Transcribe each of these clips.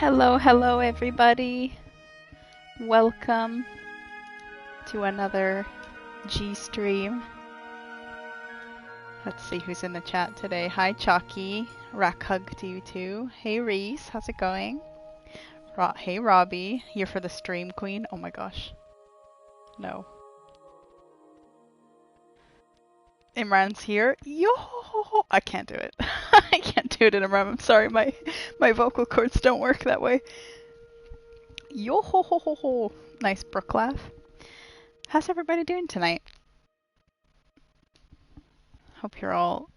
Hello, hello everybody. Welcome to another G stream. Let's see who's in the chat today. Hi Chalky, rack hug to you too. Hey Reese, how's it going? Hey Robbie, here for the stream queen. Oh my gosh. No. Imran's here. Yo, I can't do it. I can't do it in Imran. I'm sorry, my vocal cords don't work that way. Yo ho ho ho ho. Nice Brook laugh. How's everybody doing tonight? Hope you're all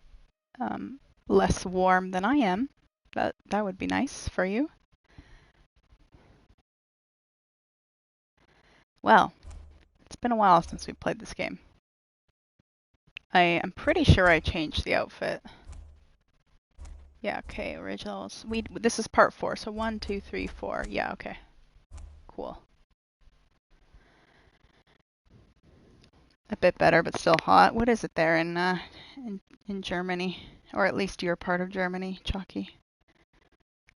less warm than I am. That would be nice for you. Well, it's been a while since we played this game. I am pretty sure I changed the outfit. Yeah, okay, originals. This is part 4, so 1, 2, 3, 4. Yeah, okay. Cool. A bit better, but still hot. What is it there in Germany? Or at least your part of Germany, Chalky?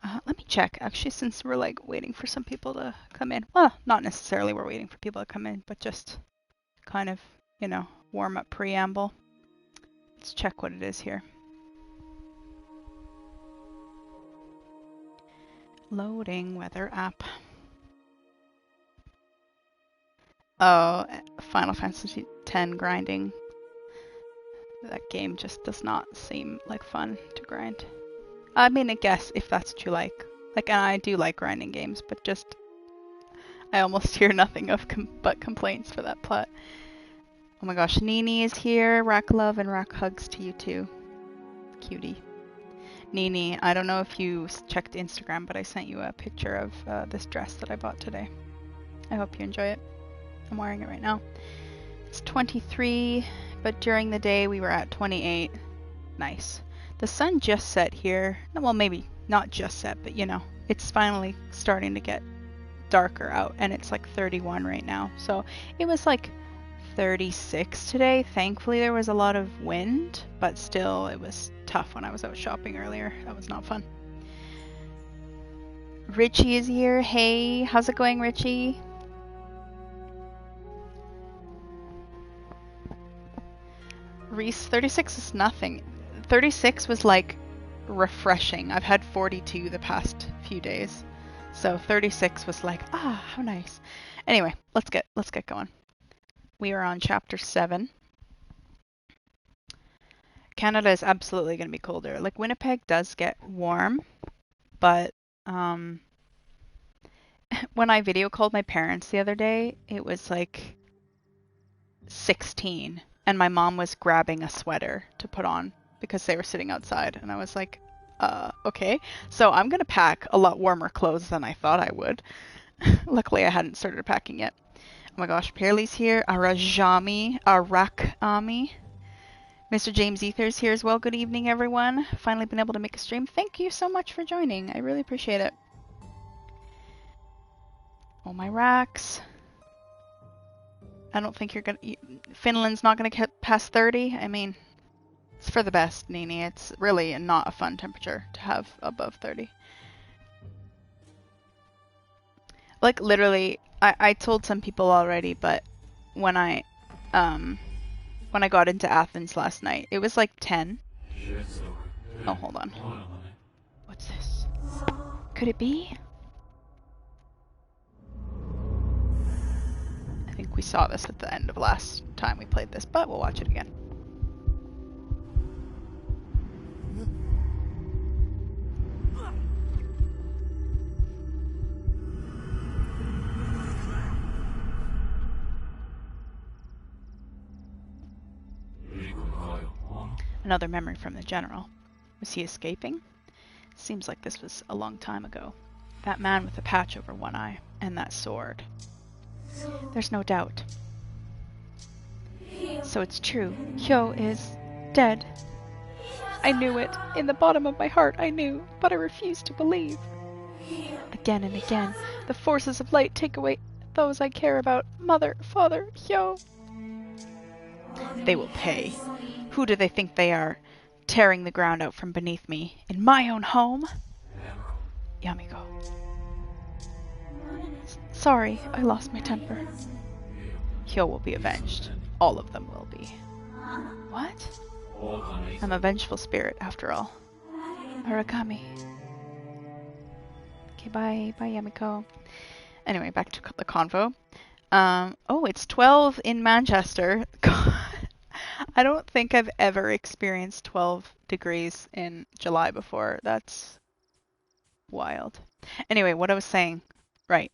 Let me check, actually, since we're like waiting for some people to come in. Well, not necessarily we're waiting for people to come in, but just kind of, you know, warm up preamble. Let's check what it is here. Loading weather app. Oh, Final Fantasy X grinding. That game just does not seem like fun to grind. I mean, I guess if that's what you like. Like, and I do like grinding games, but just I almost hear nothing of but complaints for that plot. Oh my gosh, Nini is here. Rack love and rack hugs to you too. Cutie. Nini, I don't know if you checked Instagram, but I sent you a picture of this dress that I bought today. I hope you enjoy it. I'm wearing it right now. It's 23, but during the day we were at 28. Nice. The sun just set here. Well, maybe not just set, but you know, it's finally starting to get darker out, and it's like 31 right now. So it was like 36 today. Thankfully there was a lot of wind, but still it was tough when I was out shopping earlier. That was not fun. Richie is here. Hey, how's it going, Richie? Reese, 36 is nothing. 36 was like refreshing. I've had 42 the past few days. So 36 was like, how nice. Anyway, let's get going. We are on chapter 7. Canada is absolutely going to be colder. Like Winnipeg does get warm, but when I video called my parents the other day, it was like 16, and my mom was grabbing a sweater to put on because they were sitting outside, and I was like, okay. So I'm going to pack a lot warmer clothes than I thought I would. Luckily, I hadn't started packing yet. Oh my gosh, Pearly's here. Aragami. Mr. James Ether's here as well. Good evening, everyone. Finally been able to make a stream. Thank you so much for joining. I really appreciate it. All my racks. I don't think Finland's not gonna get past 30. I mean, it's for the best, Nini. It's really not a fun temperature to have above 30. Like literally, I told some people already, but when I got into Athens last night, it was like 10. Oh, hold on. What's this? Could it be? I think we saw this at the end of last time we played this, but we'll watch it again. Another memory from the general. Was he escaping? Seems like this was a long time ago. That man with the patch over one eye, and that sword. There's no doubt. So it's true. Hyo is dead. I knew it. In the bottom of my heart I knew, but I refused to believe. Again and again, the forces of light take away those I care about. Mother, father, Hyo. They will pay. Who do they think they are, tearing the ground out from beneath me, in my own home? Yamiko. Sorry, I lost my temper. Hyo will be avenged. All of them will be. What? I'm a vengeful spirit, after all. Aragami. Okay, bye. Bye, Yamiko. Anyway, back to the convo. Oh, it's 12 in Manchester. I don't think I've ever experienced 12 degrees in July before. That's wild. Anyway, what I was saying. Right.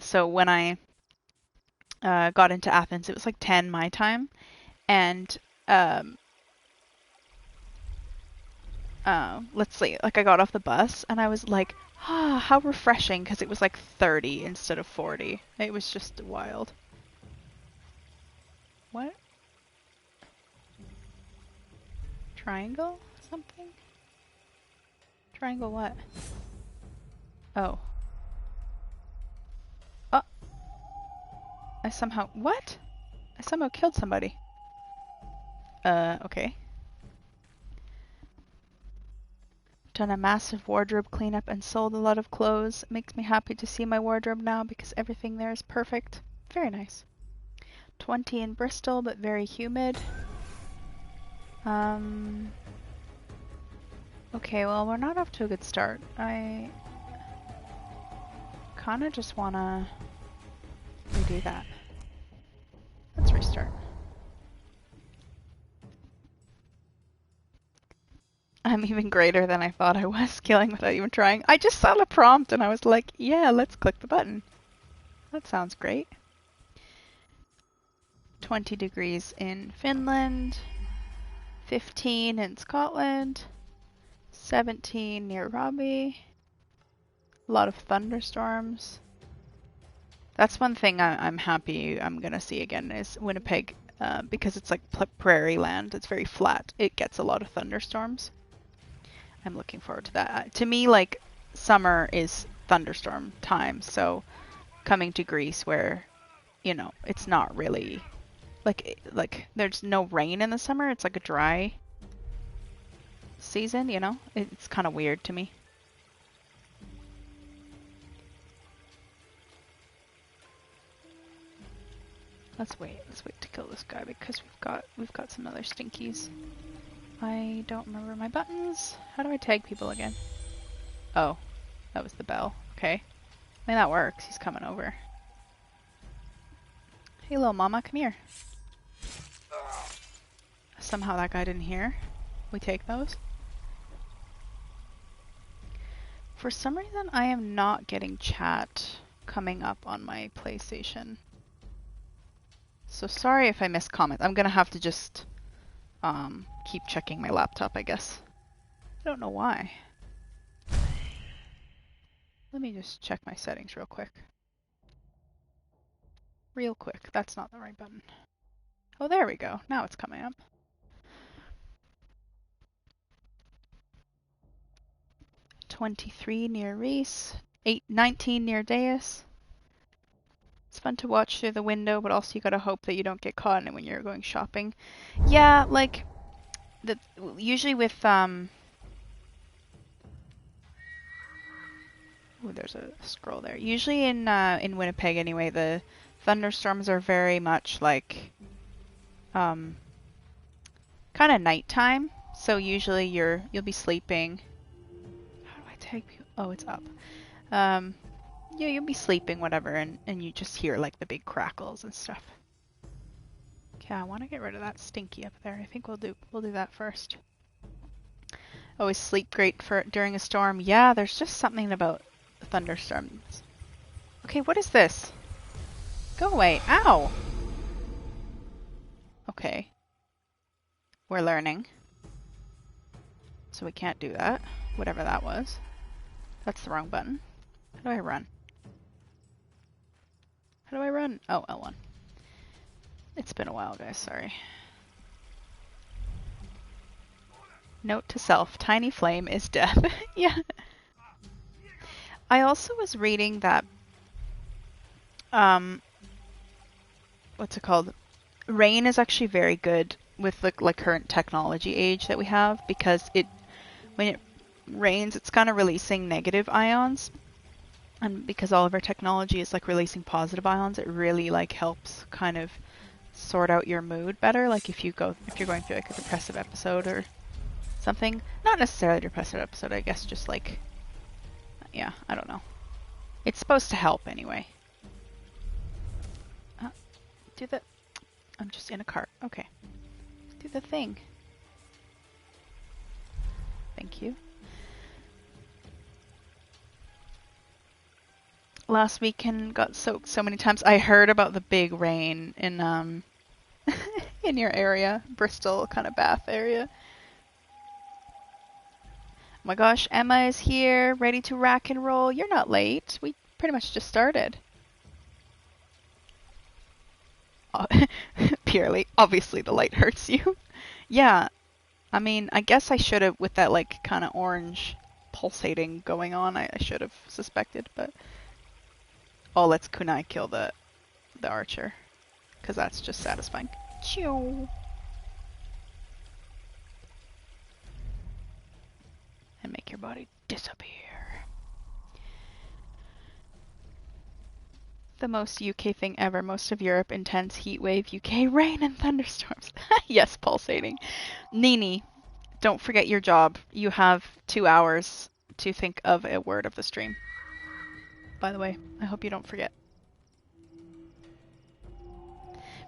So when I got into Athens, it was like 10 my time. And let's see, like I got off the bus and I was like, how refreshing, because it was like 30 instead of 40. It was just wild. What? Triangle? Something? Triangle what? Oh. Oh. I somehow... What? I somehow killed somebody. Okay. Done a massive wardrobe cleanup and sold a lot of clothes. It makes me happy to see my wardrobe now because everything there is perfect. Very nice. 20 in Bristol, but very humid. Okay, well, we're not off to a good start. I kinda just wanna redo that. Let's restart. I'm even greater than I thought I was, killing without even trying. I just saw the prompt and I was like, yeah, let's click the button. That sounds great. 20 degrees in Finland, 15 in Scotland, 17 near Robbie, a lot of thunderstorms. That's one thing I'm happy I'm gonna see again is Winnipeg, because it's like prairie land, it's very flat, it gets a lot of thunderstorms. I'm looking forward to that. To me, like, summer is thunderstorm time, so coming to Greece where, you know, it's not really, like there's no rain in the summer, it's like a dry season, you know? It's kind of weird to me. Let's wait to kill this guy because we've got some other stinkies. I don't remember my buttons. How do I tag people again? Oh, that was the bell. Okay. I mean, that works. He's coming over. Hey, little mama, come here. Somehow that guy didn't hear. We take those. For some reason, I am not getting chat coming up on my PlayStation. So sorry if I miss comments. I'm gonna have to just keep checking my laptop, I guess. I don't know why. Let me just check my settings real quick. Real quick. That's not the right button. Oh, there we go. Now it's coming up. $23 near Reese. 19 near Deus. It's fun to watch through the window, but also you gotta hope that you don't get caught in it when you're going shopping. Yeah, like usually with oh, there's a scroll there. Usually in Winnipeg anyway, the thunderstorms are very much like kind of nighttime. So usually you'll be sleeping. How do I tag people? Oh, it's up. Yeah, you'll be sleeping, whatever, and you just hear like the big crackles and stuff. Okay, I want to get rid of that stinky up there. I think we'll do that first. Always sleep great during a storm. Yeah, there's just something about thunderstorms. Okay, what is this? Go away. Ow! Okay. We're learning. So we can't do that. Whatever that was. That's the wrong button. How do I run? How do I run? Oh, L1. It's been a while, guys. Sorry. Note to self. Tiny flame is death. Yeah. I also was reading that what's it called? Rain is actually very good with the like current technology age that we have, because when it rains, it's kind of releasing negative ions. And because all of our technology is like releasing positive ions, it really like helps kind of sort out your mood better. Like if you're going through like a depressive episode or something, not necessarily a depressive episode, I guess just like, yeah, I don't know. It's supposed to help anyway. I'm just in a cart. Okay. Do the thing. Thank you. Last weekend got soaked so many times. I heard about the big rain in in your area, Bristol kind of Bath area. Oh my gosh, Emma is here, ready to rock and roll. You're not late. We pretty much just started. Purely, obviously the light hurts you. Yeah, I mean, I guess I should have, with that like kind of orange pulsating going on, I should have suspected, but... Oh, let's kunai kill the archer, because that's just satisfying. Chew. And make your body disappear. The most UK thing ever. Most of Europe, intense heat wave. UK, rain and thunderstorms. Yes, pulsating. Nini, don't forget your job. You have 2 hours to think of a word of the stream. By the way, I hope you don't forget.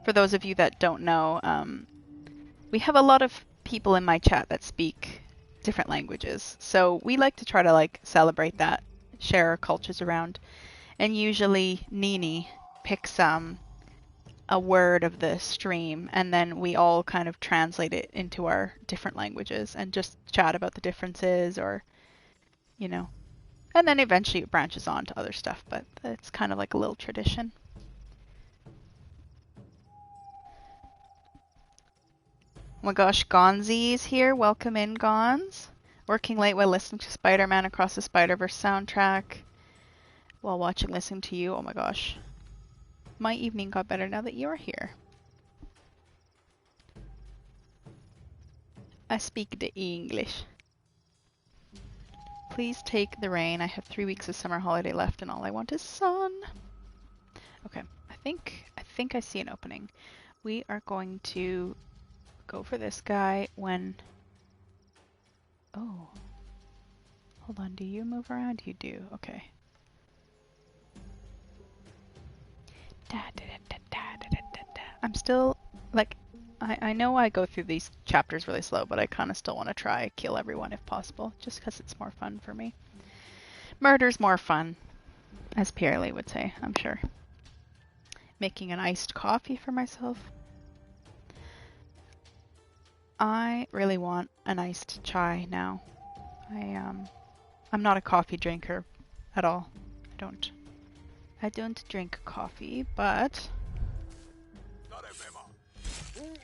For those of you that don't know, we have a lot of people in my chat that speak different languages. So we like to try to like celebrate that, share our cultures around. And usually Nini picks a word of the stream, and then we all kind of translate it into our different languages and just chat about the differences, or, you know. And then eventually it branches on to other stuff, but it's kind of like a little tradition. Oh my gosh, Gonzi's here. Welcome in, Gonz. Working late while listening to Spider-Man Across the Spider-Verse soundtrack. While watching, listening to you. Oh my gosh. My evening got better now that you're here. I speak the English. Please take the rain. I have 3 weeks of summer holiday left and all I want is sun. Okay, I think I see an opening. We are going to go for this guy when... Oh. Hold on, do you move around? You do, okay. I'm still, like, I know I go through these chapters really slow, but I kind of still want to try kill everyone if possible, just because it's more fun for me. Murder's more fun, as Pierre-Lee would say, I'm sure. Making an iced coffee for myself. I really want an iced chai now. I'm not a coffee drinker at all. I don't drink coffee, but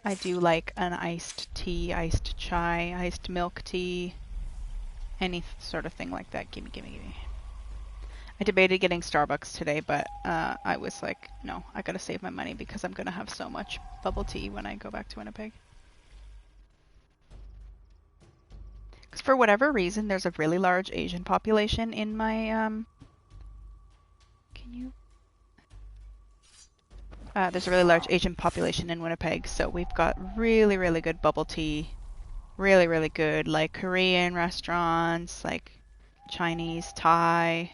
I do like an iced tea, iced chai, iced milk tea, any sort of thing like that. Gimme, gimme, gimme. I debated getting Starbucks today, but I was like, no, I gotta save my money because I'm gonna have so much bubble tea when I go back to Winnipeg. Because for whatever reason, there's a really large Asian population in my, there's a really large Asian population in Winnipeg, so we've got really, really good bubble tea. Really, really good, like Korean restaurants, like Chinese, Thai.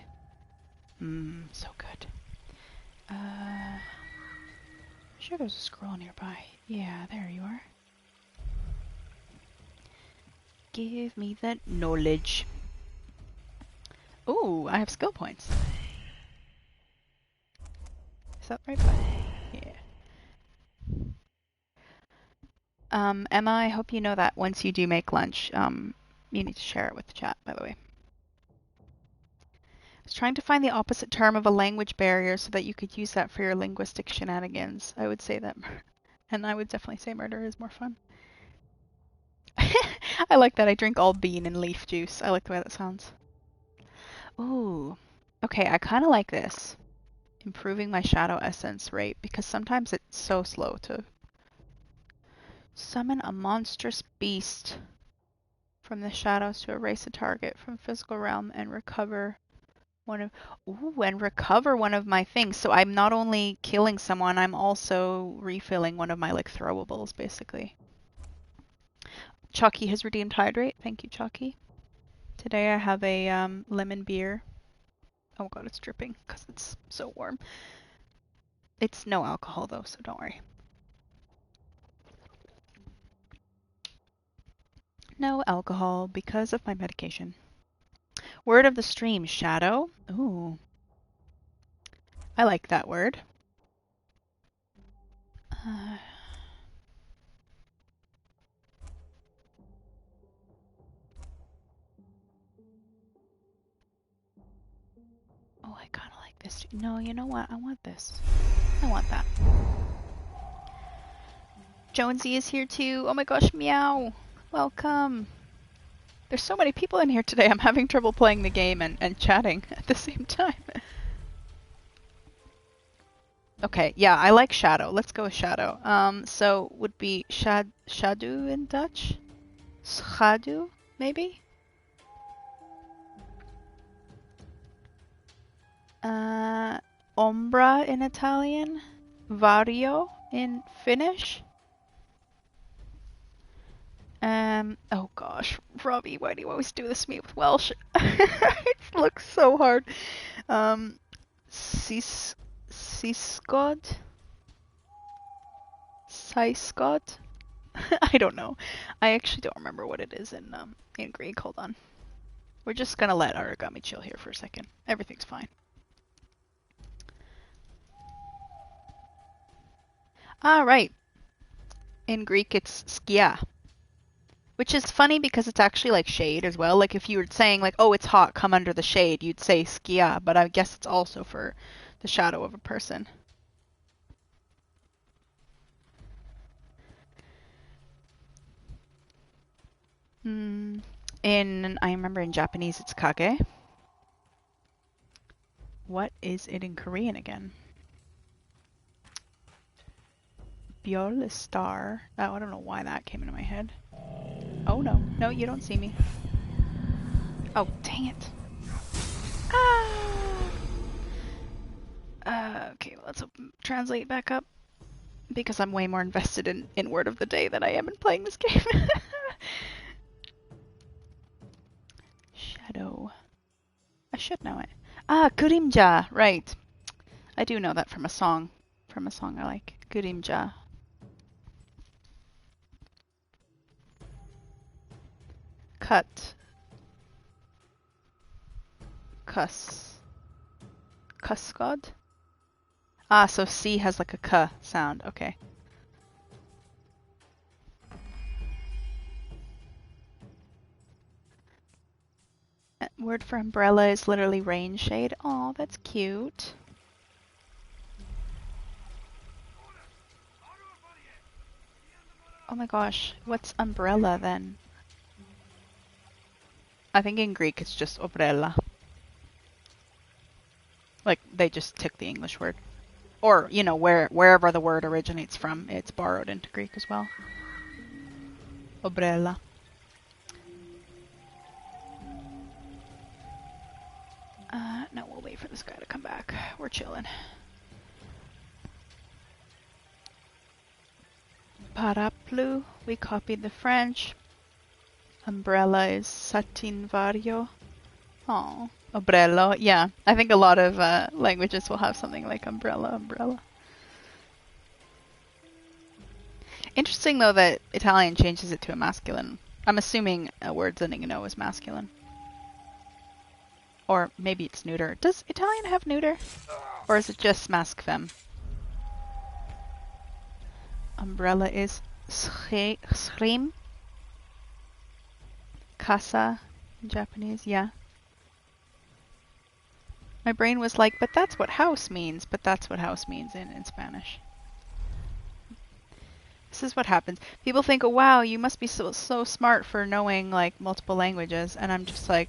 So good. Sure there's a scroll nearby. Yeah, there you are. Give me that knowledge. Ooh, I have skill points. Is that right? Yeah. Emma, I hope you know that once you do make lunch, you need to share it with the chat, by the way. I was trying to find the opposite term of a language barrier so that you could use that for your linguistic shenanigans. I would say that, and I would definitely say murder is more fun. I like that. I drink all bean and leaf juice. I like the way that sounds. Ooh. Okay, I kind of like this. Improving my shadow essence rate, because sometimes it's so slow to summon a monstrous beast from the shadows to erase a target from physical realm and recover One of ooh, and recover one of my things. So I'm not only killing someone, I'm also refilling one of my like throwables, basically. Chucky has redeemed hydrate. Thank you, Chucky. Today I have a lemon beer. Oh god, it's dripping because it's so warm. It's no alcohol though, so don't worry. No alcohol because of my medication. Word of the stream, shadow. Ooh, I like that word. Oh, I kind of like this. No, you know what? I want this. I want that. Jonesy is here too. Oh my gosh, meow. Welcome. There's so many people in here today. I'm having trouble playing the game and chatting at the same time. Okay, yeah, I like shadow. Let's go with shadow. So would be schaduw in Dutch? Schaduw, maybe? Ombra in Italian? Vario in Finnish? Oh gosh, Robbie, why do you always do this to me with Welsh? It looks so hard. Sisgod? Sisgod? I don't know. I actually don't remember what it is in Greek. Hold on. We're just gonna let Aragami chill here for a second. Everything's fine. Ah, right. In Greek, it's skia. Which is funny because it's actually like shade as well. Like if you were saying like, oh, it's hot, come under the shade, you'd say skia, but I guess it's also for the shadow of a person. I remember in Japanese it's kage. What is it in Korean again? Byeol is star. Oh, I don't know why that came into my head. Oh no. No, you don't see me. Oh, dang it. Okay, let's translate back up. Because I'm way more invested in Word of the Day than I am in playing this game. Shadow. I should know it. Ah, Kurimja. Right. I do know that from a song. From a song I like. Kurimja. Cut. Cuss. Cussgod? Ah, so C has like a K sound. Okay. Word for umbrella is literally rain shade. Oh, that's cute. Oh my gosh, what's umbrella then? I think in Greek it's just obrella. Like they just took the English word. Or, you know, wherever the word originates from, it's borrowed into Greek as well. Obrella. No, we'll wait for this guy to come back. We're chilling. Paraplu, we copied the French. Umbrella is satin vario. Oh, ombrello. Yeah, I think a lot of languages will have something like umbrella. Interesting though that Italian changes it to a masculine. I'm assuming a word ending in O is masculine. Or maybe it's neuter. Does Italian have neuter? Or is it just masc fem? Umbrella is schrim. Casa in Japanese, yeah. My brain was like, but that's what house means. But that's what house means in Spanish. This is what happens. People think, oh wow, you must be so smart for knowing like multiple languages. And I'm just like,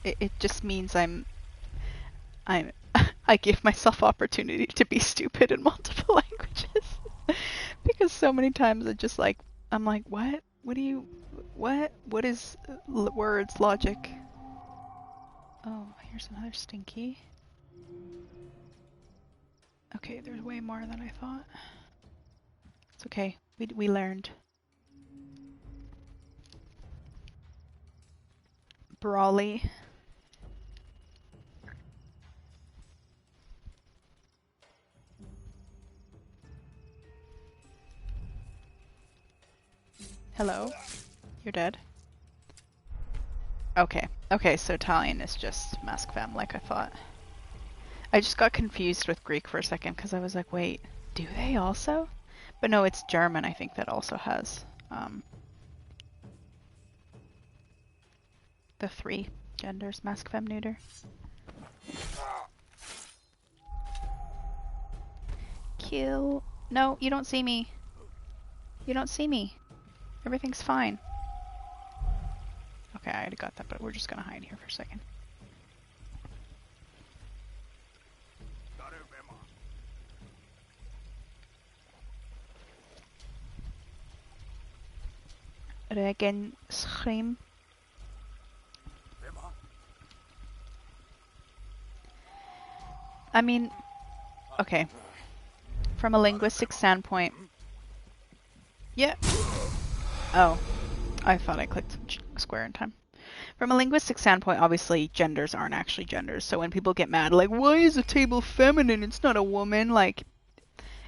it just means I give myself opportunity to be stupid in multiple languages. Because so many times I'm like, what? What is words, logic? Oh, here's another stinky. Okay, there's way more than I thought. It's okay. We learned. Brawly. Hello? You're dead? Okay. Okay, so Italian is just Mask Femme like I thought. I just got confused with Greek for a second because I was like, wait, do they also? But no, it's German, I think, that also has the 3 genders, Mask Femme Neuter. Kill. No, you don't see me. You don't see me. Everything's fine. Okay, I already got that, but we're just gonna hide here for a second. Regen schream. I mean, okay. From a linguistic standpoint. Yeah. Oh. I thought I clicked square in time. From a linguistic standpoint, obviously, genders aren't actually genders. So when people get mad, like, why is a table feminine? It's not a woman. Like,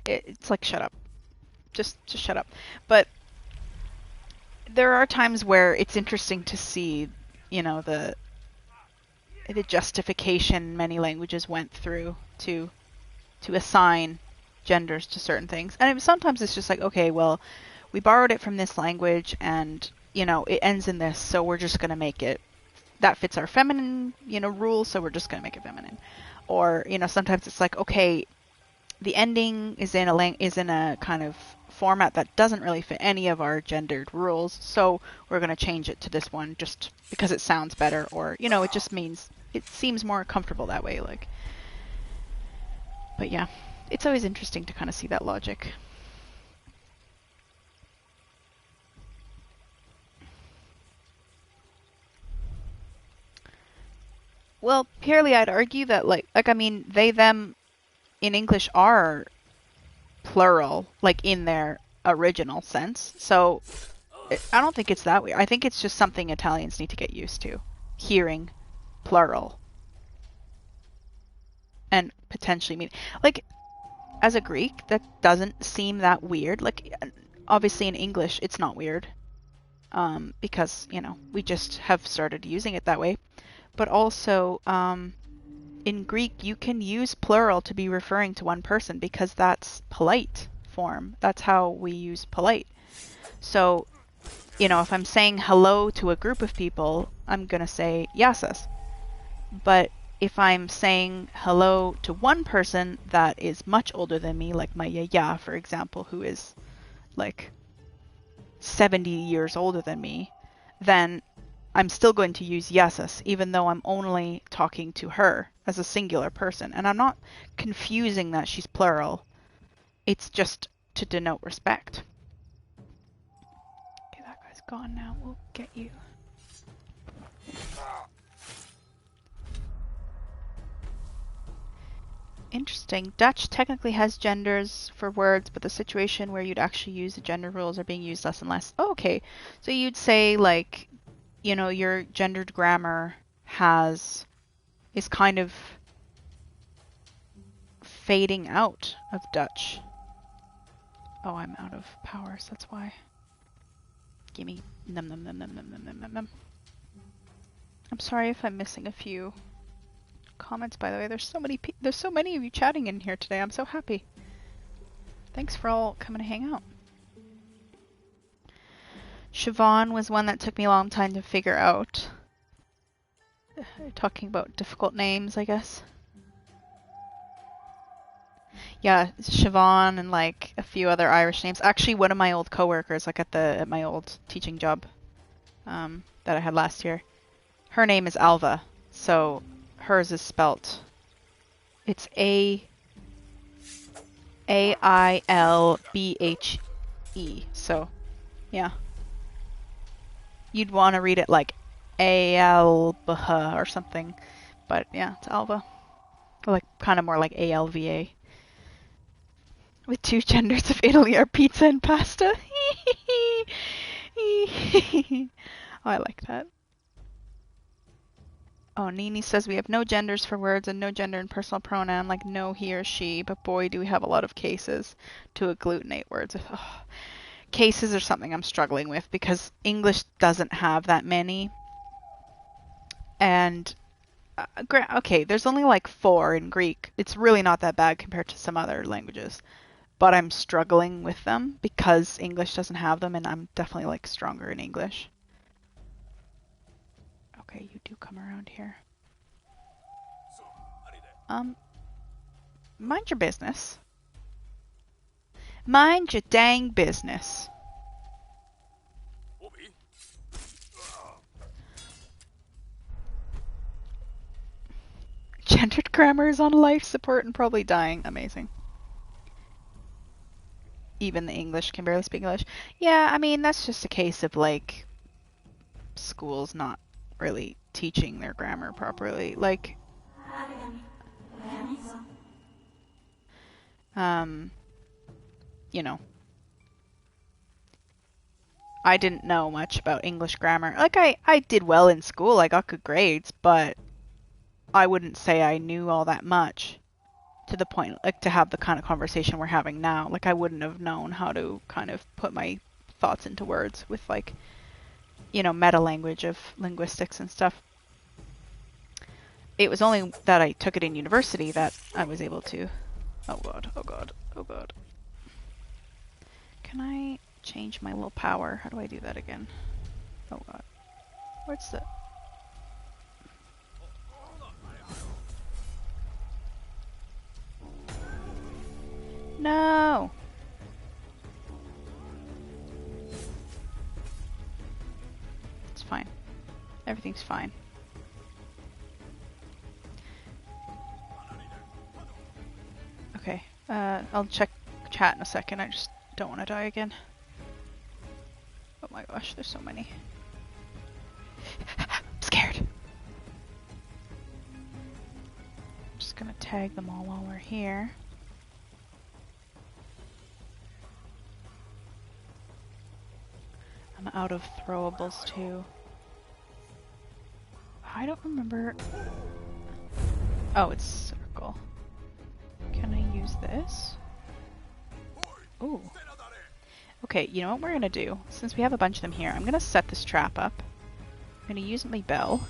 it's like, shut up. Just shut up. But there are times where it's interesting to see, you know, the justification many languages went through to assign genders to certain things. And sometimes it's just like, okay, well, we borrowed it from this language and, you know, it ends in this, so we're just going to make it, that fits our feminine, you know, rules, so we're just going to make it feminine. Or, you know, sometimes it's like, okay, the ending is in a kind of format that doesn't really fit any of our gendered rules, so we're going to change it to this one just because it sounds better, or, you know, it just means it seems more comfortable that way, like. But yeah, it's always interesting to kind of see that logic. Well, purely I'd argue that like I mean, they, them in English are plural, like in their original sense. So I don't think it's that weird. I think it's just something Italians need to get used to, hearing plural. And potentially mean, like, as a Greek, that doesn't seem that weird. Like, obviously in English, it's not weird. Because, you know, we just have started using it that way. But also, in Greek, you can use plural to be referring to one person because that's polite form. That's how we use polite. So, you know, if I'm saying hello to a group of people, I'm going to say yasas. But if I'm saying hello to one person that is much older than me, like my yaya, for example, who is like 70 years older than me, then I'm still going to use yasas, even though I'm only talking to her as a singular person. And I'm not confusing that she's plural. It's just to denote respect. Okay, that guy's gone now. We'll get you. Interesting. Dutch technically has genders for words, but the situation where you'd actually use the gender rules are being used less and less. Oh, okay. So you'd say, like, you know, your gendered grammar is kind of fading out of Dutch. Oh, I'm out of power, so that's why. Gimme. Num num num num num num num num num. I'm sorry if I'm missing a few comments, by the way. There's so many of you chatting in here today. I'm so happy. Thanks for all coming to hang out. Siobhan was one that took me a long time to figure out. Talking about difficult names, I guess. Yeah, Siobhan and like a few other Irish names. Actually, one of my old coworkers, like at my old teaching job, that I had last year, her name is Alva. So hers is spelt. It's Ailbhe. So, yeah. You'd want to read it like Ailbhe or something, but yeah, it's Alva. Like kind of more like Alva. With two genders of Italy are pizza and pasta. Oh, I like that. Oh, Nini says we have no genders for words and no gender in personal pronoun, like no, he or she, but boy, do we have a lot of cases to agglutinate words. Oh, cases are something I'm struggling with because English doesn't have that many. And, okay, there's only like 4 in Greek. It's really not that bad compared to some other languages. But I'm struggling with them because English doesn't have them, and I'm definitely like stronger in English. Okay, you do come around here. Mind your business. Mind your dang business. Gendered grammar is on life support and probably dying. Amazing. Even the English can barely speak English. Yeah, I mean, that's just a case of like schools not really teaching their grammar properly. Like, you know, I didn't know much about English grammar. Like, I did well in school. I got good grades, but I wouldn't say I knew all that much to the point, like, to have the kind of conversation we're having now. Like, I wouldn't have known how to kind of put my thoughts into words with, like, you know, meta language of linguistics and stuff. It was only that I took it in university that I was able to. Oh god, oh god, oh god. Can I change my little power? How do I do that again? Oh god. What's the... No! It's fine. Everything's fine. Okay, I'll check chat in a second. I just don't want to die again. Oh my gosh, there's so many. I'm scared. I'm just gonna tag them all while we're here. I'm out of throwables too. I don't remember. Oh, it's circle. Can I use this? Ooh. Okay, you know what we're gonna do? Since we have a bunch of them here, I'm gonna set this trap up. I'm gonna use my bell.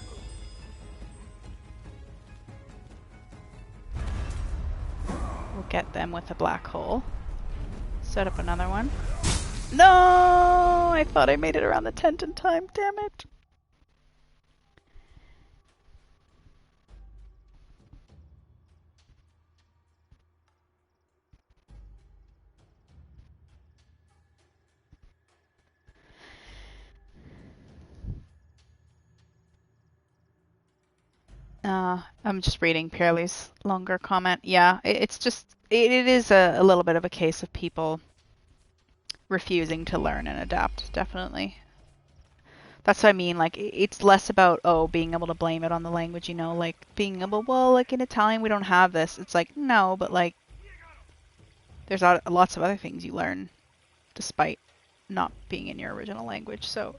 We'll get them with a black hole. Set up another one. No! I thought I made it around the tent in time, damn it! I'm just reading Pearlie's longer comment. Yeah, it's just, it is a little bit of a case of people refusing to learn and adapt, definitely. That's what I mean, like, it's less about, oh, being able to blame it on the language, you know, like, being able, well, like, in Italian we don't have this. It's like, no, but, like, there's lots of other things you learn despite not being in your original language, so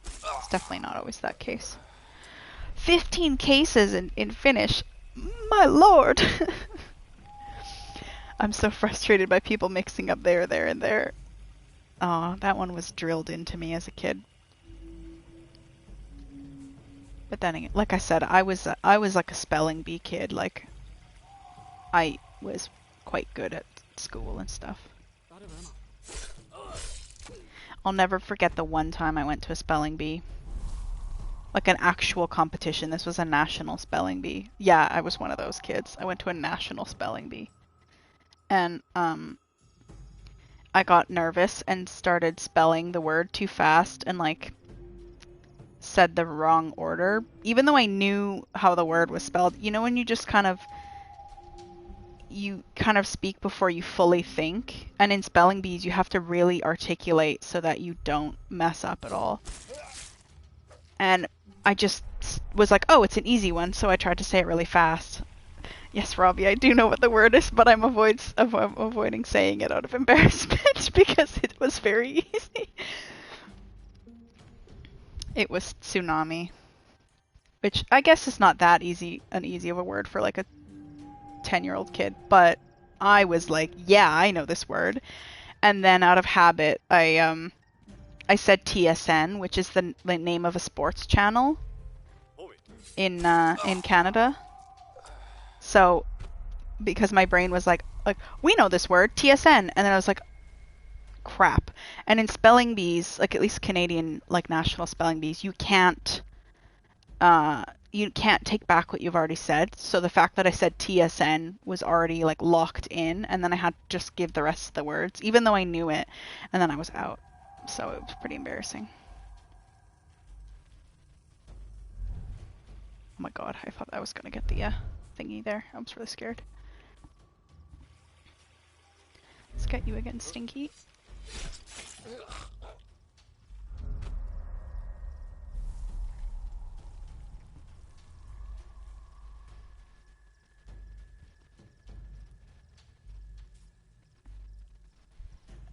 it's definitely not always that case. 15 cases in Finnish. My lord! I'm so frustrated by people mixing up there, and there. Oh, that one was drilled into me as a kid. But then again, like I said, I was like a spelling bee kid. Like, I was quite good at school and stuff. I'll never forget the one time I went to a spelling bee. Like an actual competition. This was a national spelling bee. Yeah, I was one of those kids. I went to a national spelling bee. And I got nervous and started spelling the word too fast and like said the wrong order. Even though I knew how the word was spelled. You know when you just kind of speak before you fully think? And in spelling bees you have to really articulate so that you don't mess up at all. And I just was like, oh, it's an easy one, so I tried to say it really fast. Yes, Robbie, I do know what the word is, but I'm avoiding saying it out of embarrassment because it was very easy. It was tsunami, which I guess is not that easy of a word for like a 10-year-old kid, but I was like, yeah, I know this word. And then out of habit, I said TSN, which is the name of a sports channel in Canada. So because my brain was like we know this word, TSN, and then I was like, crap. And in spelling bees, like at least Canadian like national spelling bees, you can't take back what you've already said. So the fact that I said TSN was already like locked in, and then I had to just give the rest of the words, even though I knew it, and then I was out. So it was pretty embarrassing. Oh my god, I thought I was gonna get the thingy there. I was really scared. Let's get you again, Stinky.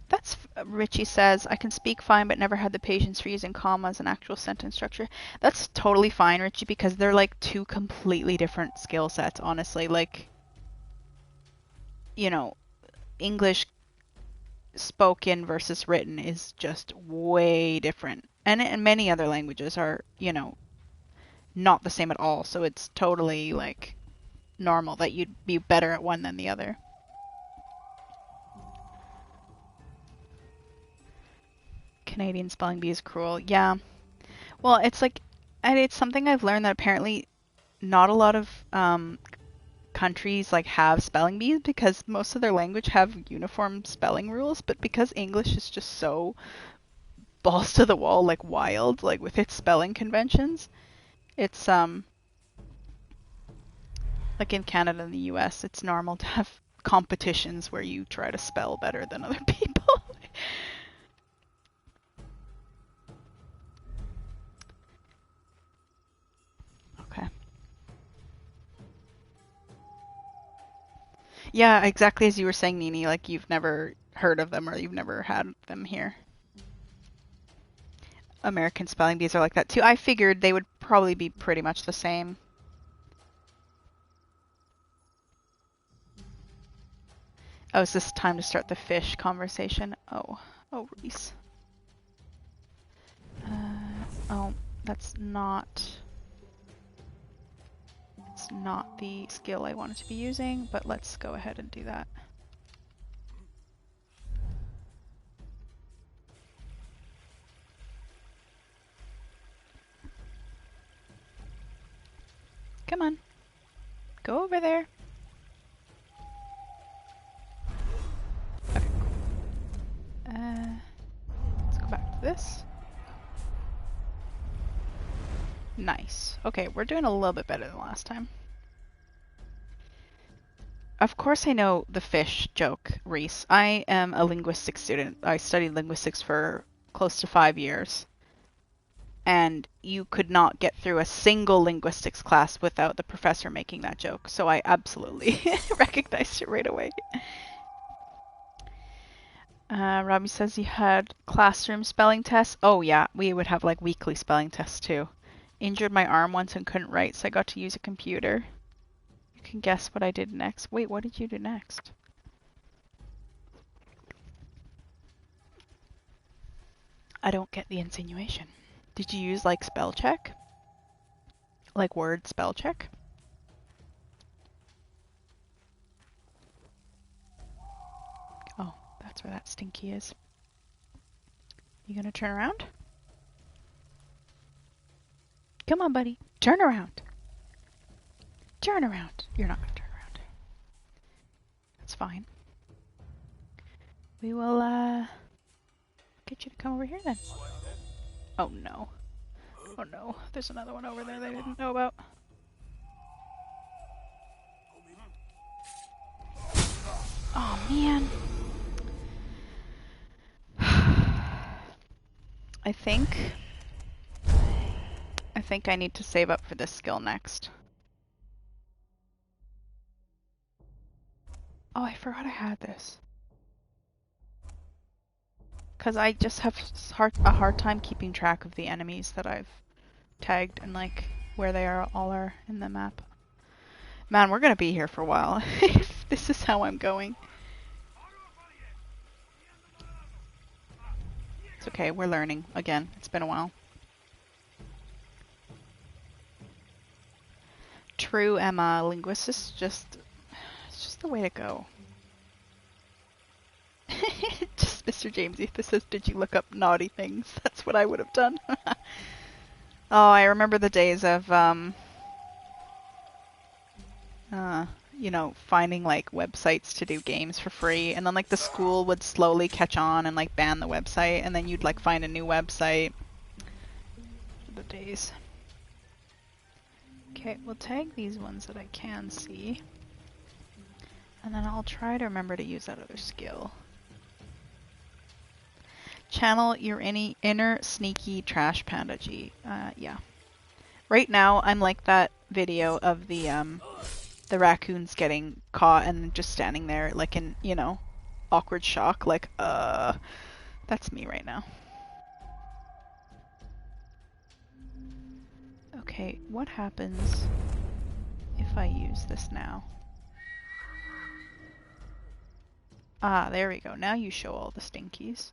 That's Richie says, I can speak fine but never had the patience for using commas and actual sentence structure. That's totally fine, Richie, because they're like two completely different skill sets, honestly. Like, you know, English spoken versus written is just way different. And many other languages are, you know, not the same at all. So it's totally like normal that you'd be better at one than the other. Canadian spelling bee is cruel. Yeah. Well, it's like, and it's something I've learned that apparently not a lot of countries like have spelling bees because most of their language have uniform spelling rules, but because English is just so balls to the wall, like wild, like with its spelling conventions, it's like in Canada and the US, it's normal to have competitions where you try to spell better than other people. Okay. Yeah, exactly as you were saying, Nini, like you've never heard of them or you've never had them here. American spelling bees are like that too. I figured they would probably be pretty much the same. Oh, is this time to start the fish conversation? Oh, Reese. Oh, that's not... It's not the skill I wanted to be using, but let's go ahead and do that. Come on. Go over there. Okay, cool. Let's go back to this. Nice. Okay, we're doing a little bit better than last time. Of course I know the fish joke, Reese. I am a linguistics student. I studied linguistics for close to 5 years. And you could not get through a single linguistics class without the professor making that joke. So I absolutely recognized it right away. Robbie says you had classroom spelling tests. Oh yeah, we would have like weekly spelling tests too. Injured my arm once and couldn't write, so I got to use a computer. You can guess what I did next. Wait, what did you do next? I don't get the insinuation. Did you use like spell check? Like word spell check? Oh, that's where that Stinky is. You gonna turn around? Come on, buddy. Turn around. Turn around. You're not gonna turn around. That's fine. We will, get you to come over here then. Oh no. Oh no. There's another one over there that I didn't know about. Oh man. I think I need to save up for this skill next. Oh, I forgot I had this. Because I just have a hard time keeping track of the enemies that I've tagged and like where they all are in the map. Man, we're gonna be here for a while if this is how I'm going. It's okay, we're learning again. It's been a while. True, Emma. Linguistics it's just the way to go. Just Mr. James Ether says, did you look up naughty things? That's what I would have done. Oh, I remember the days of, you know, finding like websites to do games for free, and then like the school would slowly catch on and like ban the website, and then you'd like find a new website. The days. Okay, we'll tag these ones that I can see, and then I'll try to remember to use that other skill. Channel your inner sneaky trash panda G. Yeah. Right now, I'm like that video of the raccoons getting caught and just standing there, like in, you know, awkward shock. Like, that's me right now. Okay, what happens if I use this now? Ah, there we go. Now you show all the stinkies.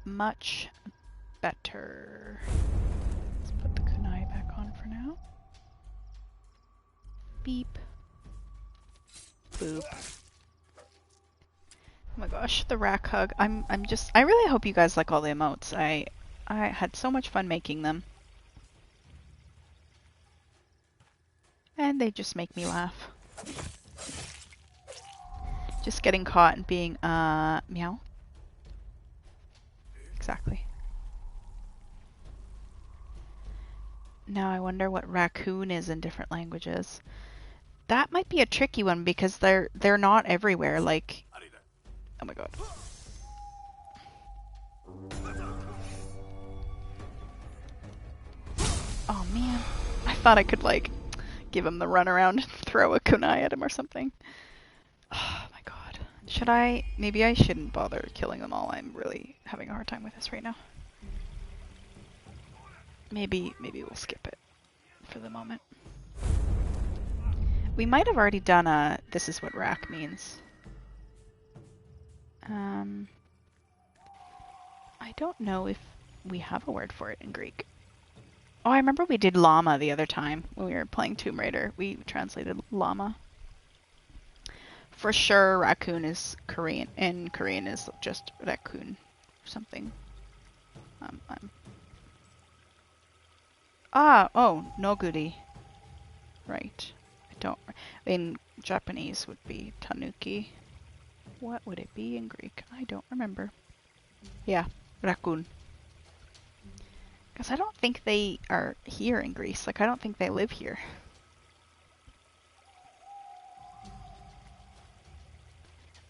Much better. Let's put the kunai back on for now. Beep. Boop. Oh my gosh, the rack hug. I really hope you guys like all the emotes. I had so much fun making them. And they just make me laugh. Just getting caught and being, meow. Exactly. Now I wonder what raccoon is in different languages. That might be a tricky one because they're not everywhere. Like, oh my god. Oh man, I thought I could like give him the runaround and throw a kunai at him or something. Oh my god. Should I? Maybe I shouldn't bother killing them all. I'm really having a hard time with this right now. Maybe we'll skip it for the moment. We might have already done a this is what rack means. I don't know if we have a word for it in Greek. Oh, I remember we did llama the other time when we were playing Tomb Raider. We translated llama. For sure, raccoon is Korean, and Korean is just raccoon or something. Oh, noguri. Right. In Japanese would be tanuki. What would it be in Greek? I don't remember. Yeah, raccoon. Because I don't think they are here in Greece. Like, I don't think they live here.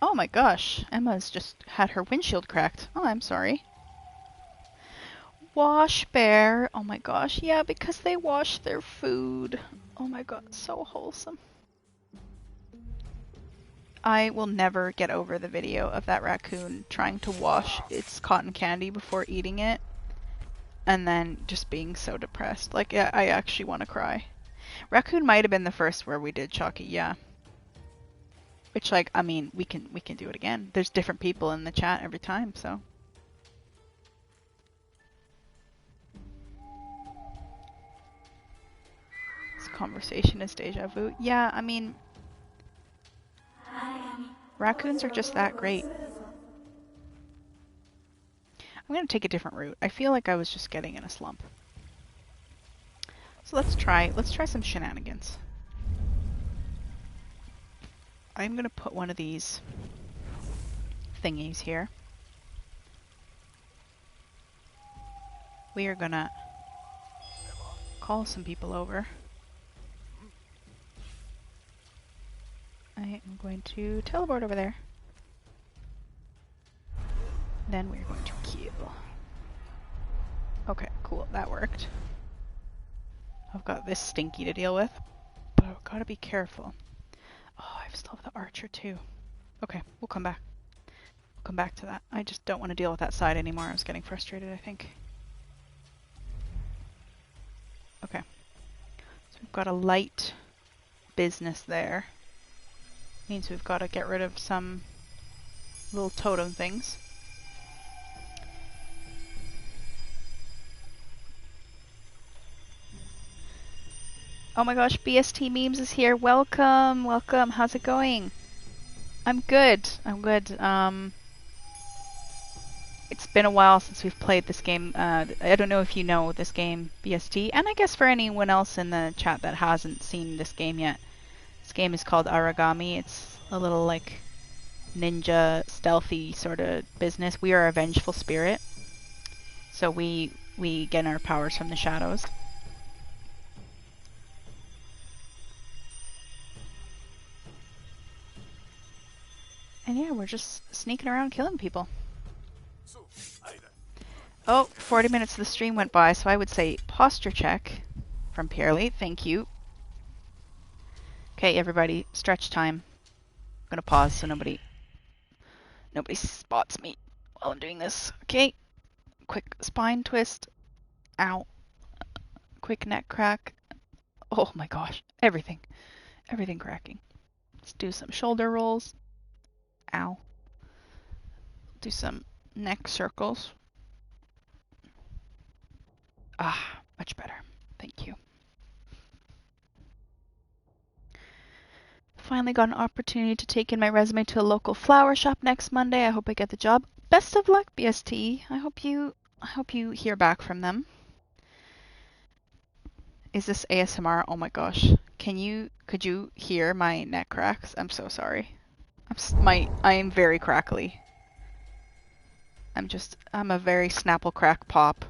Oh my gosh, Emma's just had her windshield cracked. Oh, I'm sorry. Wash bear. Oh my gosh, yeah, because they wash their food. Oh my god, so wholesome. I will never get over the video of that raccoon trying to wash its cotton candy before eating it. And then just being so depressed. Like, I actually want to cry. Raccoon might have been the first where we did Chalky, yeah. Which, like, I mean, we can do it again. There's different people in the chat every time, so. This conversation is deja vu. Yeah, I mean, raccoons are just that great. I'm gonna take a different route. I feel like I was just getting in a slump. So let's try some shenanigans. I'm gonna put one of these thingies here. We are gonna call some people over. I am going to teleport over there. Then we're going to kill. Okay, cool, that worked. I've got this stinky to deal with, but I've got to be careful. we still have the archer too. Okay, we'll come back. We'll come back to that. I just don't want to deal with that side anymore. I was getting frustrated, I think. Okay. So we've got a light business there. Means we've got to get rid of some little totem things. Oh my gosh, BST Memes is here. Welcome, welcome. How's it going? I'm good. I'm good. It's been a while since we've played this game. I don't know if you know this game, BST, and I guess for anyone else in the chat that hasn't seen this game yet. This game is called Aragami. It's a little like ninja stealthy sort of business. We are a vengeful spirit, so we get our powers from the shadows. And yeah, we're just sneaking around killing people. Oh, 40 minutes of the stream went by, so I would say posture check from Pierley. Thank you. Okay, everybody, stretch time. I'm gonna pause so nobody spots me while I'm doing this. Okay, quick spine twist. Ow. Quick neck crack. Oh my gosh, everything cracking. Let's do some shoulder rolls. Ow. Do some neck circles. Ah, much better. Thank you. Finally got an opportunity to take in my resume to a local flower shop next Monday. I hope I get the job. Best of luck, BST. I hope you hear back from them. Is this ASMR? Oh my gosh. Could you hear my neck cracks? I'm so sorry. I am very crackly. I'm a very snapple crack pop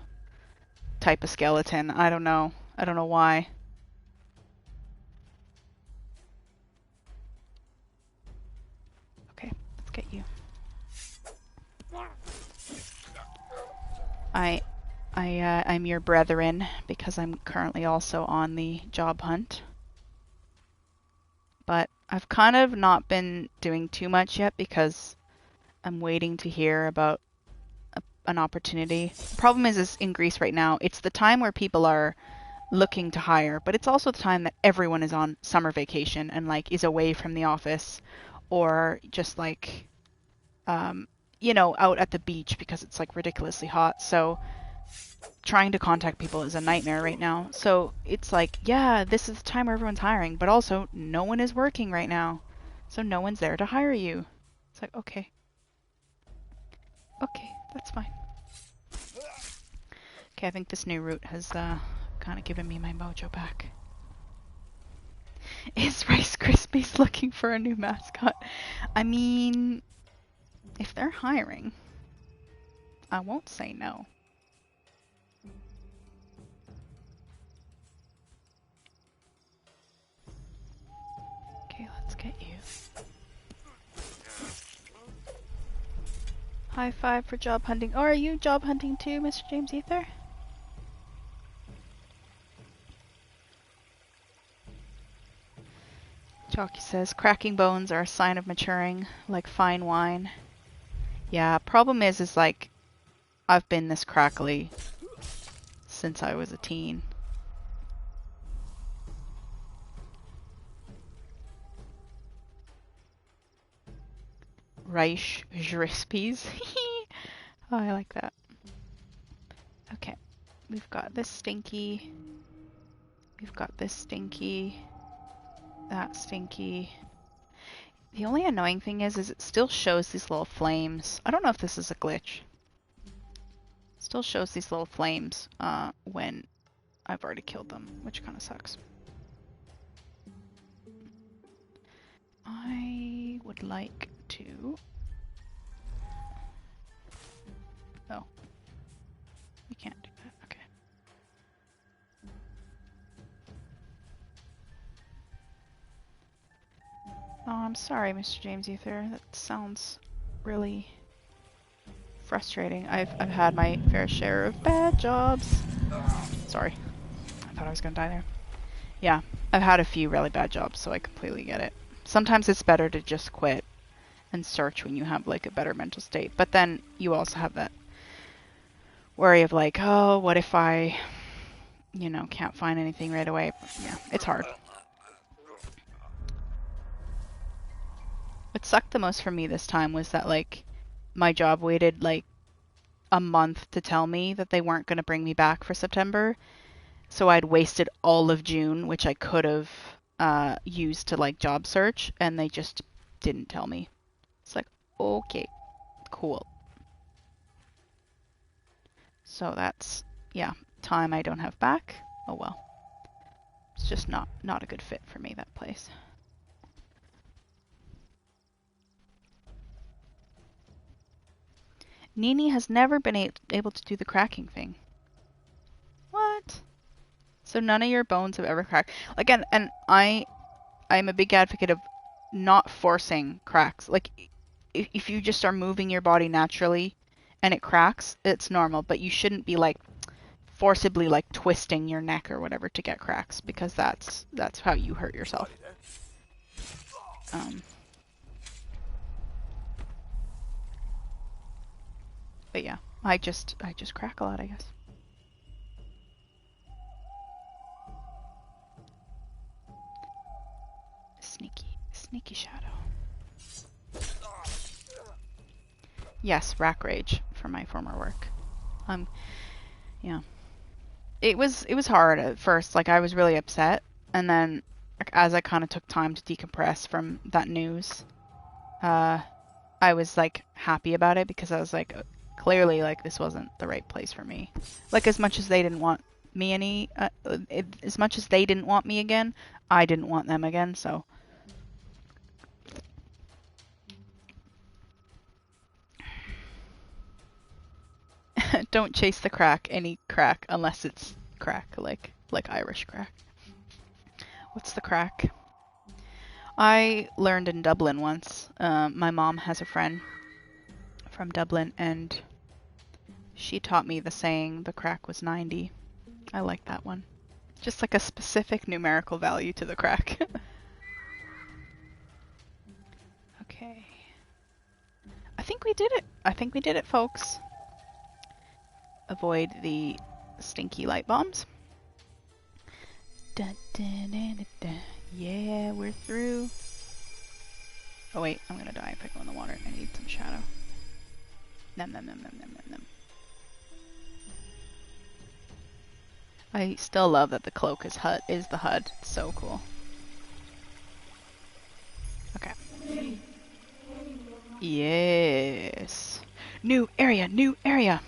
type of skeleton. I don't know why. Okay, let's get you. I'm your brethren because I'm currently also on the job hunt. But I've kind of not been doing too much yet because I'm waiting to hear about an opportunity. The problem is in Greece right now, it's the time where people are looking to hire, but it's also the time that everyone is on summer vacation and like is away from the office or just like, out at the beach because it's like ridiculously hot. So trying to contact people is a nightmare right now. So it's like, yeah, this is the time where everyone's hiring, but also no one is working right now. So no one's there to hire you. It's like, okay. Okay, that's fine. Okay, I think this new route has kind of given me my mojo back. Is Rice Krispies looking for a new mascot? I mean, if they're hiring, I won't say no. Okay, let's get you. High five for job hunting. Oh, are you job hunting too, Mr. James Ether? Chalky says, cracking bones are a sign of maturing, like fine wine. Yeah, problem is like, I've been this crackly since I was a teen. Rice Krispies. Oh, I like that. Okay, we've got this stinky. We've got this stinky. That stinky. The only annoying thing is it still shows these little flames. I don't know if this is a glitch. It still shows these little flames when I've already killed them, which kind of sucks. I would like to... Oh. We can't do that. Okay. Oh, I'm sorry, Mr. James Ether. That sounds really frustrating. I've had my fair share of bad jobs. Sorry. I thought I was gonna die there. Yeah, I've had a few really bad jobs, so I completely get it. Sometimes it's better to just quit and search when you have like a better mental state. But then you also have that worry of like, oh, what if I, you know, can't find anything right away? Yeah, it's hard. What sucked the most for me this time was that like my job waited like a month to tell me that they weren't going to bring me back for September. So I'd wasted all of June, which I could have used to like job search, and they just didn't tell me. It's like, okay, cool. So that's, yeah, time I don't have back. Oh well. It's just not a good fit for me, that place. Nini has never been able to do the cracking thing. What? So none of your bones have ever cracked. Again, and I'm a big advocate of not forcing cracks. Like, if you just are moving your body naturally and it cracks, it's normal. But you shouldn't be like forcibly like twisting your neck or whatever to get cracks, because that's how you hurt yourself. But yeah, I just crack a lot, I guess. Sneaky shadow. Yes, rack rage for my former work. Yeah. It was hard at first. Like, I was really upset, and then as I kind of took time to decompress from that news, I was like happy about it, because I was like, clearly like this wasn't the right place for me. Like, as much as they didn't want me as much as they didn't want me again, I didn't want them again, so. Don't chase the crack, any crack, unless it's crack, like Irish crack. What's the crack? I learned in Dublin once. My mom has a friend from Dublin, and she taught me the saying, the crack was 90. I like that one. Just like a specific numerical value to the crack. Okay. I think we did it, folks. Avoid the stinky light bombs. Dun, dun, dun, dun, dun. Yeah, we're through. Oh wait, I'm gonna die if I go in the water. I need some shadow. Nom nom nom nom nom nom nom. I still love that the cloak is the HUD. It's so cool. Okay. Yes. New area, new area.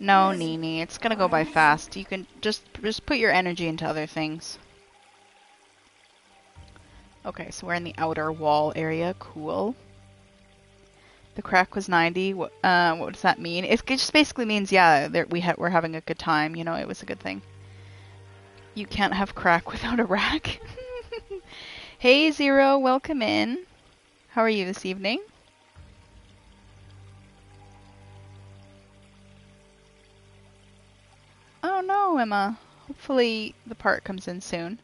No, Nini, it's gonna go by fast. You can just put your energy into other things. Okay, so we're in the outer wall area. Cool. The crack was 90. What does that mean? It just basically means, yeah, we're having a good time. You know, it was a good thing. You can't have crack without a rack. Hey, Zero, welcome in. How are you this evening? Oh no, Emma. Hopefully the part comes in soon.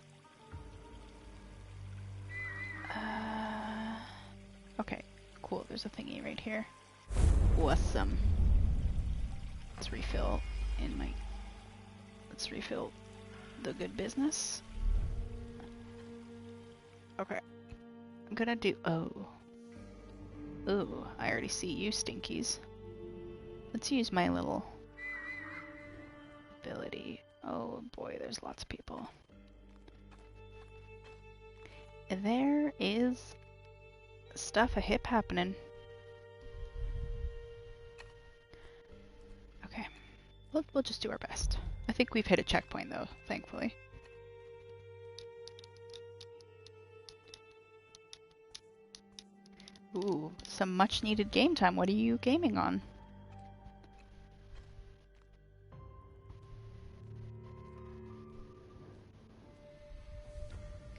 Okay, cool. There's a thingy right here. Awesome. Let's refill the good business. Okay. I'm gonna do, Ooh, I already see you, stinkies. Let's use my little ability. Oh boy, there's lots of people. There is stuff a hip happening. Okay. We'll just do our best. I think we've hit a checkpoint though, thankfully. Ooh, some much needed game time. What are you gaming on?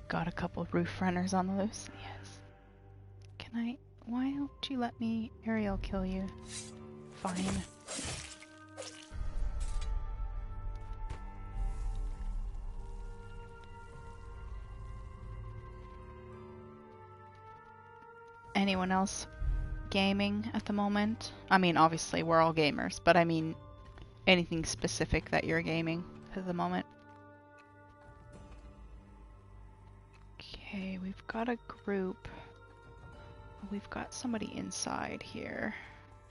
Got a couple roof runners on the loose. Yes. Why don't you let me aerial kill you? Fine. anyone else gaming at the moment? I mean, obviously we're all gamers, but I mean anything specific that you're gaming at the moment? Okay, we've got a group. We've got somebody inside here.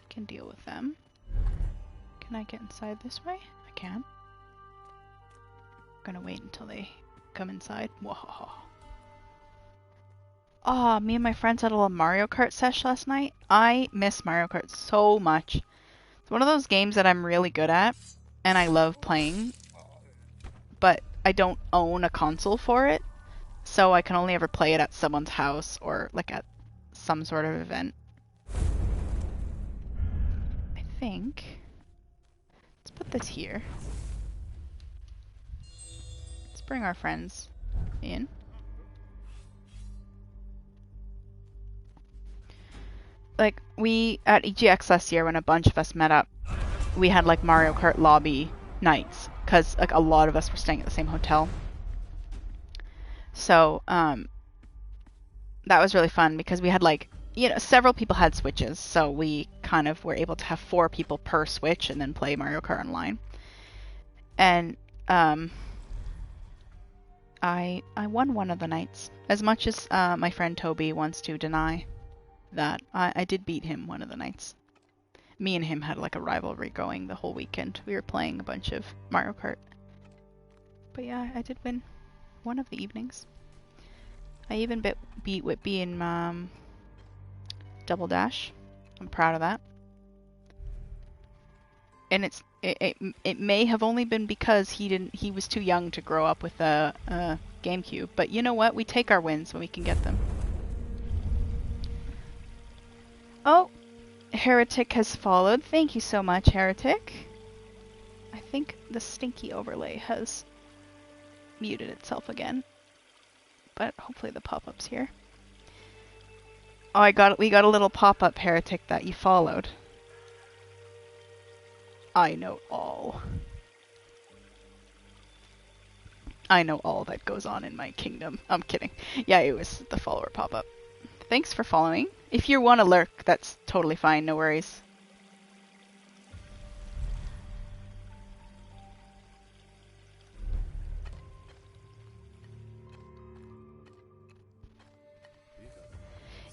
I can deal with them. Can I get inside this way? I can. I'm gonna wait until they come inside. Whoa. Ah, me and my friends had a little Mario Kart sesh last night. I miss Mario Kart so much. It's one of those games that I'm really good at, and I love playing, but I don't own a console for it, so I can only ever play it at someone's house or like at some sort of event. I think. Let's put this here. Let's bring our friends in. Like, we, at EGX last year, when a bunch of us met up, we had, like, Mario Kart lobby nights, because, like, a lot of us were staying at the same hotel. So, that was really fun, because we had, like, you know, several people had Switches, so we kind of were able to have 4 people per Switch, and then play Mario Kart online. And, I won one of the nights. As much as, my friend Toby wants to deny that, I did beat him one of the nights. Me and him had like a rivalry going the whole weekend. We were playing a bunch of Mario Kart. But yeah, I did win one of the evenings. I even beat Whitby in Double Dash. I'm proud of that. And it may have only been because he was too young to grow up with a GameCube. But you know what? We take our wins when we can get them. Oh, Heretic has followed. Thank you so much, Heretic. I think the stinky overlay has muted itself again, but hopefully the pop-up's here. Oh, we got a little pop-up, Heretic, that you followed. I know all. I know all that goes on in my kingdom. I'm kidding. Yeah, it was the follower pop-up. Thanks for following. If you want to lurk, that's totally fine, no worries.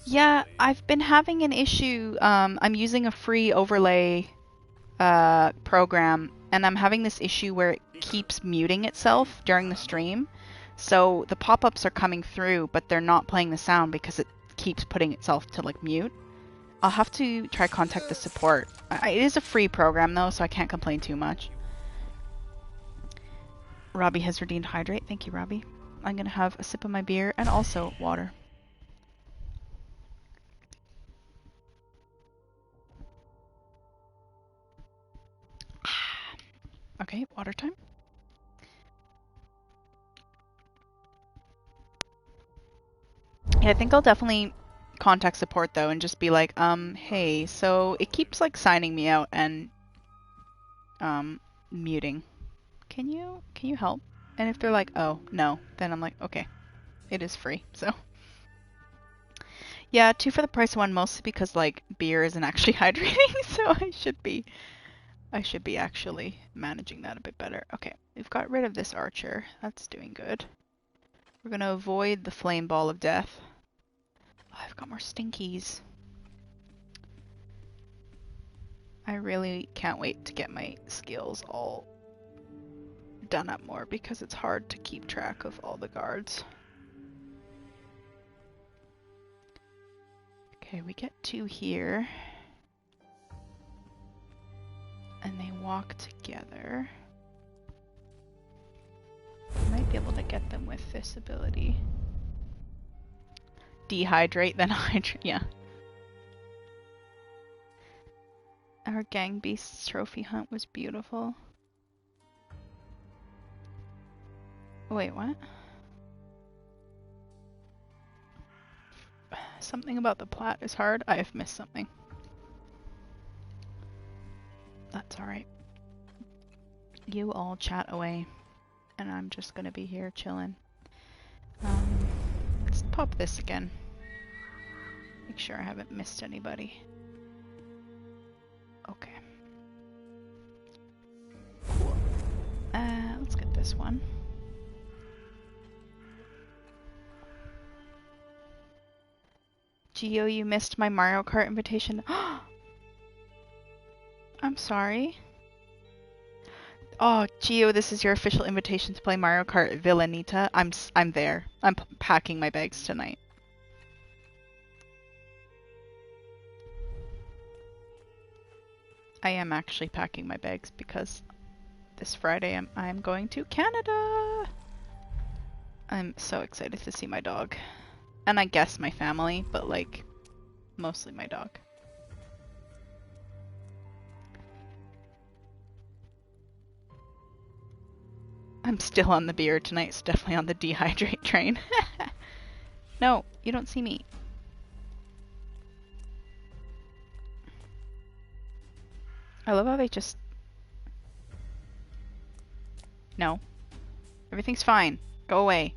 Yeah, I've been having an issue. I'm using a free overlay program, and I'm having this issue where it keeps muting itself during the stream. So the pop-ups are coming through, but they're not playing the sound because it keeps putting itself to like mute. I'll have to try contact the support. It is a free program though, so I can't complain too much. Robbie has redeemed hydrate. Thank you, Robbie. I'm gonna have a sip of my beer and also water. Okay, water time. Yeah, I think I'll definitely contact support though and just be like, hey, so it keeps like signing me out and muting. Can you help? And if they're like, oh, no, then I'm like, okay, it is free, so. Yeah, 2 for the price of 1, mostly because like beer isn't actually hydrating, so I should be actually managing that a bit better. Okay, we've got rid of this archer. That's doing good. We're gonna avoid the flame ball of death. Oh, I've got more stinkies. I really can't wait to get my skills all done up more because it's hard to keep track of all the guards. Okay, we get 2 here. And they walk together. I might be able to get them with this ability. Dehydrate, then hydrate, yeah. Our Gang Beasts trophy hunt was beautiful. Wait, what? Something about the plat is hard? I have missed something. That's alright. You all chat away. And I'm just gonna be here chilling. Let's pop this again. Make sure I haven't missed anybody. Okay. Cool. Let's get this one. Geo, you missed my Mario Kart invitation. I'm sorry. Oh, Geo, this is your official invitation to play Mario Kart at Villanita. I'm there. I'm packing my bags tonight. I am actually packing my bags because this Friday I'm going to Canada. I'm so excited to see my dog. And I guess my family, but like mostly my dog. I'm still on the beer tonight. It's definitely on the dehydrate train. No, you don't see me. I love how they just... No. Everything's fine. Go away.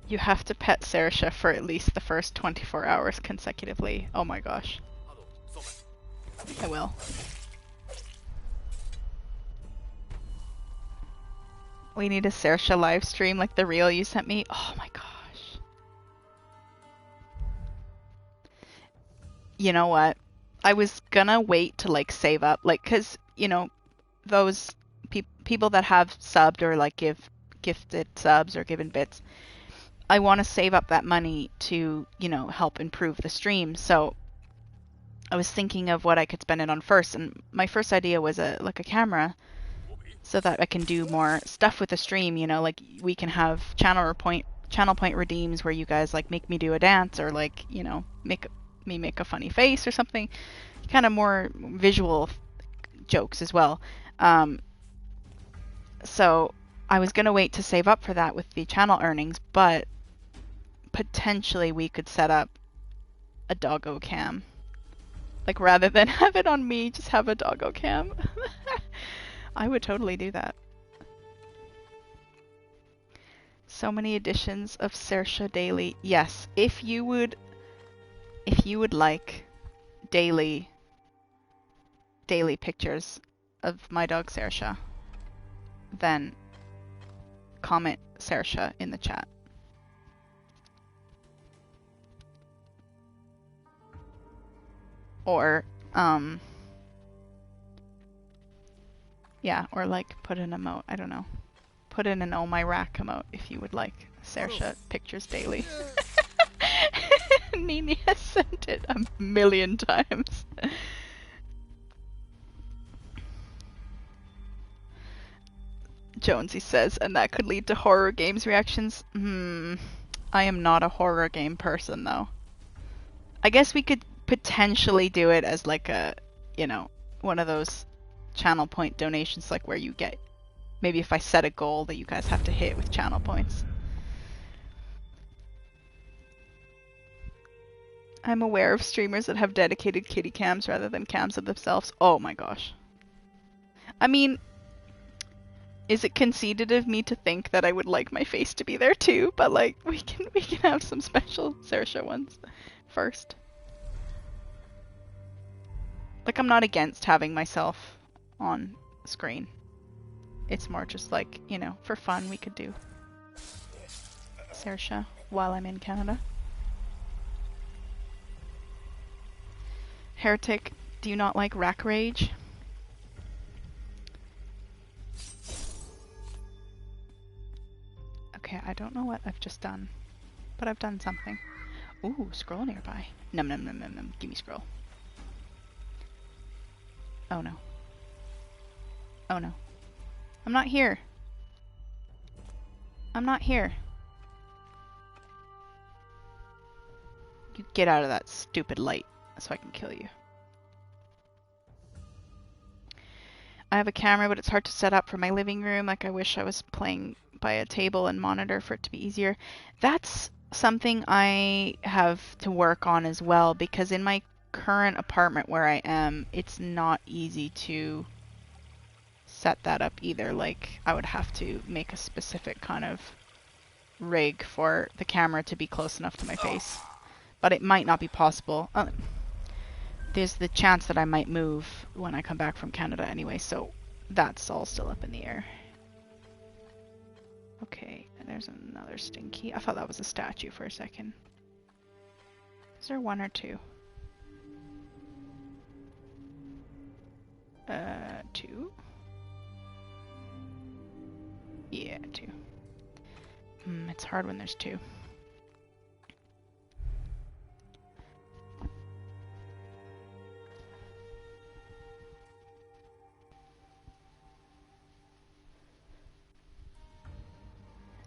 You have to pet Saoirse for at least the first 24 hours consecutively. Oh my gosh. I will. We need a Saoirse live stream like the reel you sent me. Oh my gosh. You know what? I was gonna wait to like save up, like, cause you know, those people that have subbed or like gifted subs or given bits, I want to save up that money to, you know, help improve the stream. So I was thinking of what I could spend it on first, and my first idea was a camera, so that I can do more stuff with the stream. You know, like we can have channel point redeems where you guys like make me do a dance or like, you know, make a funny face or something, kind of more visual jokes as well. So I was gonna wait to save up for that with the channel earnings, but potentially we could set up a doggo cam. Like rather than have it on me, just have a doggo cam. I would totally do that. So many editions of Saoirse Daily. Yes, if you would like daily pictures of my dog Saoirse, then comment Saoirse in the chat. Or yeah, or like put an emote, I don't know. Put in an oh my rack emote if you would like Saoirse pictures daily. Nini has sent it 1,000,000 times. Jonesy says, and that could lead to horror games reactions. I am not a horror game person though. I guess we could potentially do it as like a, you know, one of those channel point donations, like where you get, maybe if I set a goal that you guys have to hit with channel points. I'm aware of streamers that have dedicated kitty cams rather than cams of themselves. Oh my gosh. I mean, is it conceited of me to think that I would like my face to be there too? But like, we can have some special Saoirse ones first. Like, I'm not against having myself on screen. It's more just like, you know, for fun we could do Saoirse while I'm in Canada. Heretic, do you not like Rack Rage? Okay, I don't know what I've just done, but I've done something. Ooh, scroll nearby. Num num num num num. Give me scroll. Oh no. Oh no. I'm not here. I'm not here. You get out of that stupid light so I can kill you. I have a camera, but it's hard to set up for my living room. Like, I wish I was playing by a table and monitor for it to be easier. That's something I have to work on as well, because in my current apartment where I am, it's not easy to set that up either. Like, I would have to make a specific kind of rig for the camera to be close enough to my face. But it might not be possible. There's the chance that I might move when I come back from Canada anyway, so that's all still up in the air. Okay, and there's another stinky. I thought that was a statue for a second. Is there one or two? Two? Yeah, two. It's hard when there's two.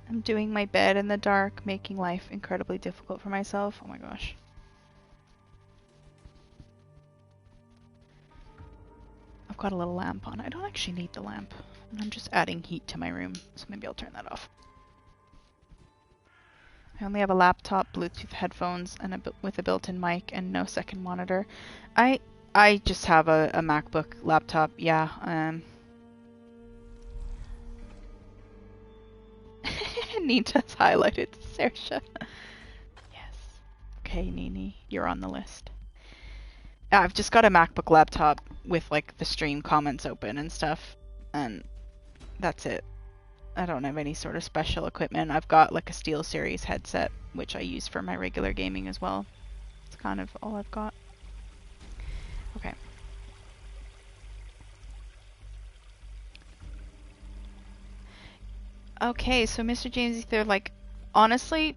I'm doing my bed in the dark, making life incredibly difficult for myself. Oh my gosh. I've got a little lamp on. I don't actually need the lamp. I'm just adding heat to my room, so maybe I'll turn that off. I only have a laptop, Bluetooth headphones, and with a built-in mic and no second monitor. I just have a MacBook laptop, yeah. Nita's highlighted Saoirse. Yes. Okay, Nini, you're on the list. I've just got a MacBook laptop with like the stream comments open and stuff, and that's it. I don't have any sort of special equipment. I've got like a SteelSeries headset, which I use for my regular gaming as well. It's kind of all I've got. Okay. Okay, so Mr. James Ether, like, honestly,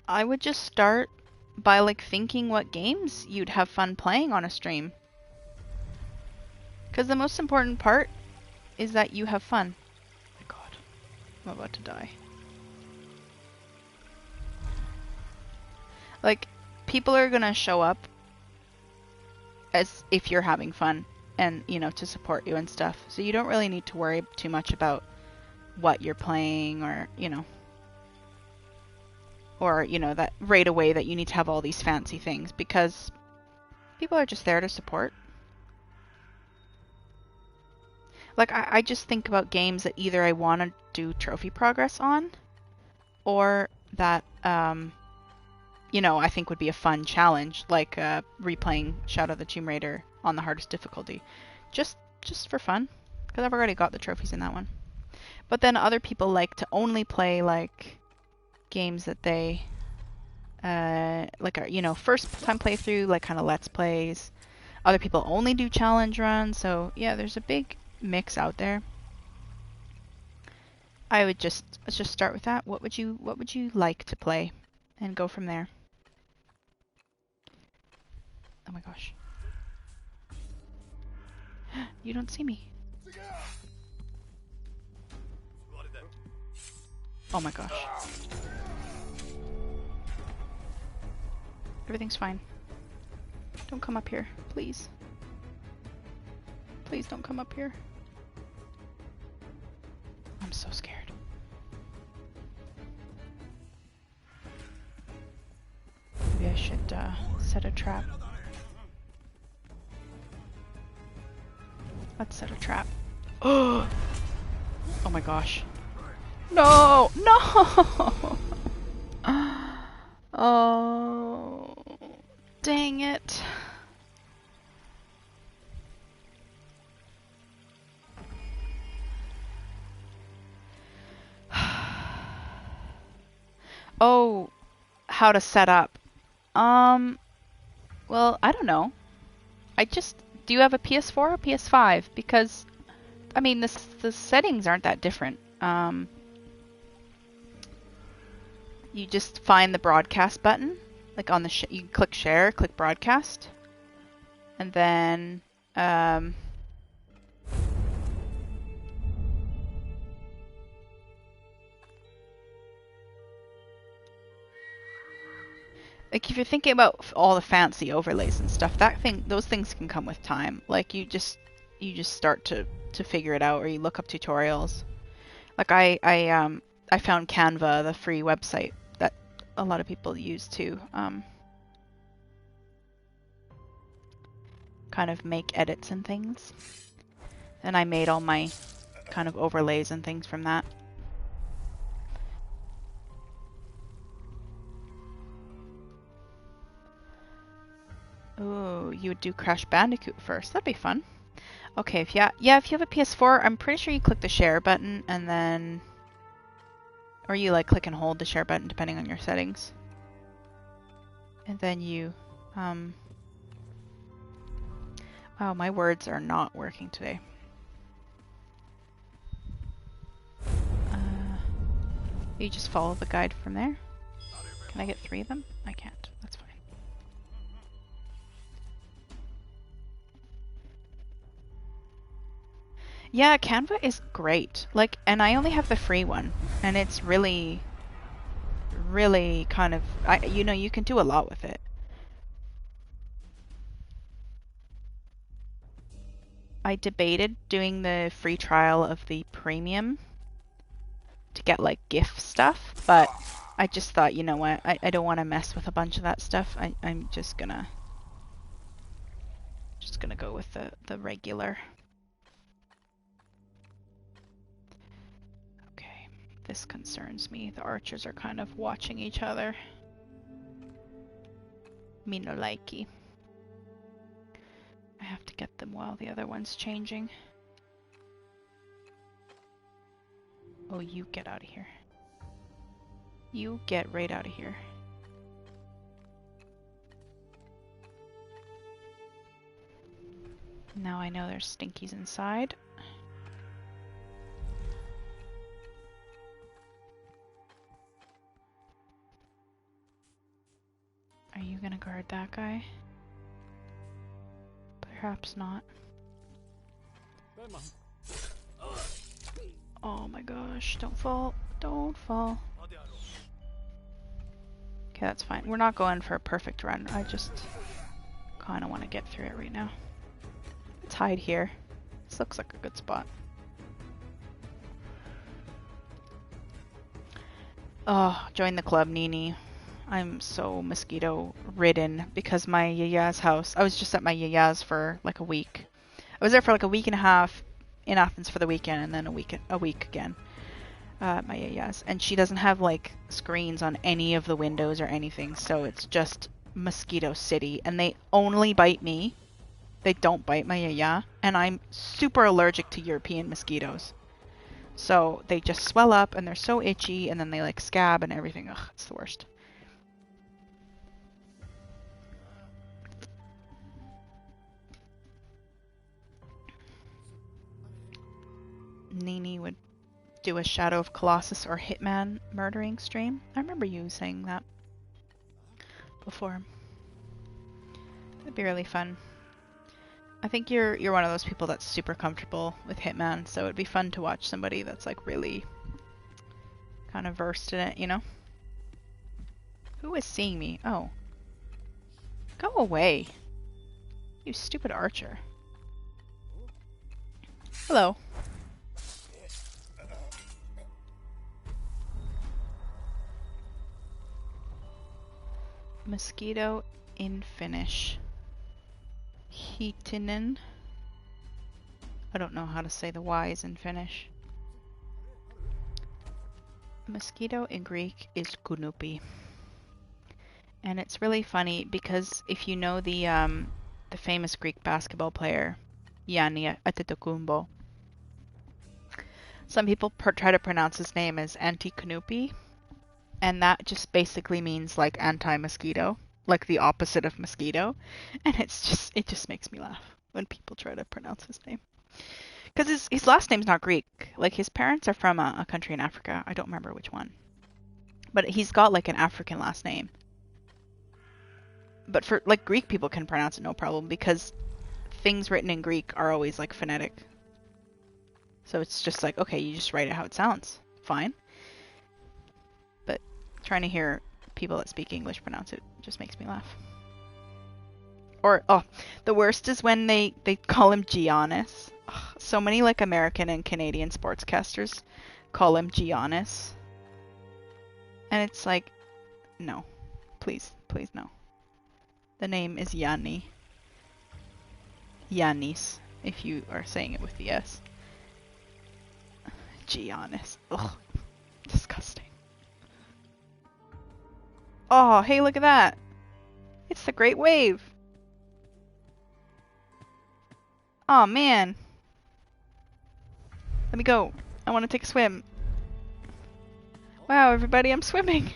I would just start by like thinking what games you'd have fun playing on a stream. Because the most important part is that you have fun. Oh my god, I'm about to die. Like, people are gonna show up as if you're having fun and, you know, to support you and stuff. So you don't really need to worry too much about what you're playing or, you know, that right away that you need to have all these fancy things, because people are just there to support. Like, I just think about games that either I want to do trophy progress on, or that, you know, I think would be a fun challenge, like replaying Shadow of the Tomb Raider on the hardest difficulty. Just for fun, because I've already got the trophies in that one. But then other people like to only play, like, games that they, like, you know, first time playthrough, like, kind of Let's Plays. Other people only do challenge runs, so, yeah, there's a big mix out there. Let's just start with that. What would you like to play? And go from there. Oh my gosh. You don't see me. Oh my gosh. Everything's fine. Don't come up here, please. Please don't come up here. I'm so scared. Maybe I should set a trap. Let's set a trap. Oh! Oh my gosh. No! No! Oh, dang it. Oh, how to set up. Well, I don't know. Do you have a PS4 or PS5? Because, I mean, the settings aren't that different. You just find the broadcast button, like on the you click share, click broadcast, and then like if you're thinking about all the fancy overlays and stuff, those things can come with time. Like you just start to figure it out, or you look up tutorials. Like I found Canva, the free website that a lot of people use to kind of make edits and things. And I made all my kind of overlays and things from that. you would do Crash Bandicoot first. That'd be fun. Okay, if you have a PS4, I'm pretty sure you click the share button and then, or you like click and hold the share button depending on your settings. And then you, wow, my words are not working today. You just follow the guide from there. Can I get 3 of them? I can't. That's fine. Yeah, Canva is great. Like, and I only have the free one, and it's really, really kind of, you know, you can do a lot with it. I debated doing the free trial of the premium to get like GIF stuff, but I just thought, you know what, I don't want to mess with a bunch of that stuff. I'm just gonna go with the regular. Okay, this concerns me. The archers are kind of watching each other. Me no likey. I have to get them while the other one's changing. Oh, you get out of here. You get right out of here. Now I know there's stinkies inside. Are you gonna guard that guy? Perhaps not. Oh my gosh, don't fall. Don't fall. Okay, that's fine. We're not going for a perfect run. I just kind of want to get through it right now. Let's hide here. This looks like a good spot. Oh, join the club, Nini. I'm so mosquito ridden because my yaya's house. I was just at my yaya's for like a week. I was there for like a week and a half in Athens for the weekend, and then a week again. My yaya's, and she doesn't have like screens on any of the windows or anything, so it's just mosquito city, and they only bite me. They don't bite my yaya, and I'm super allergic to European mosquitoes. So they just swell up and they're so itchy, and then they like scab and everything. Ugh, it's the worst. Nini would do a Shadow of Colossus or Hitman murdering stream. I remember you saying that before. That'd be really fun. I think you're one of those people that's super comfortable with Hitman, so it'd be fun to watch somebody that's like really kind of versed in it, you know? Who is seeing me? Oh. Go away. You stupid archer. Hello. Mosquito in Finnish. Hiitinen. I don't know how to say the Y's in Finnish. Mosquito in Greek is kunupi. And it's really funny because if you know the famous Greek basketball player Yanni Antetokounmpo, some people try to pronounce his name as Antikunupi, and that just basically means like anti-mosquito, like the opposite of mosquito, and it just makes me laugh when people try to pronounce his name. Because his last name's not Greek. Like, his parents are from a country in Africa. I don't remember which one. But he's got, like, an African last name. But for, like, Greek people can pronounce it no problem because things written in Greek are always, like, phonetic. So it's just like, okay, you just write it how it sounds. Fine. But trying to hear people that speak English pronounce it just makes me laugh. Or, oh, the worst is when they call him Giannis. Ugh, so many, like, American and Canadian sportscasters call him Giannis. And it's like, no. Please, please, no. The name is Yanni. Yannis, if you are saying it with the S. Giannis. Ugh. Disgusting. Oh, hey, look at that. It's the Great Wave. Aw, man. Let me go. I want to take a swim. Wow, everybody, I'm swimming.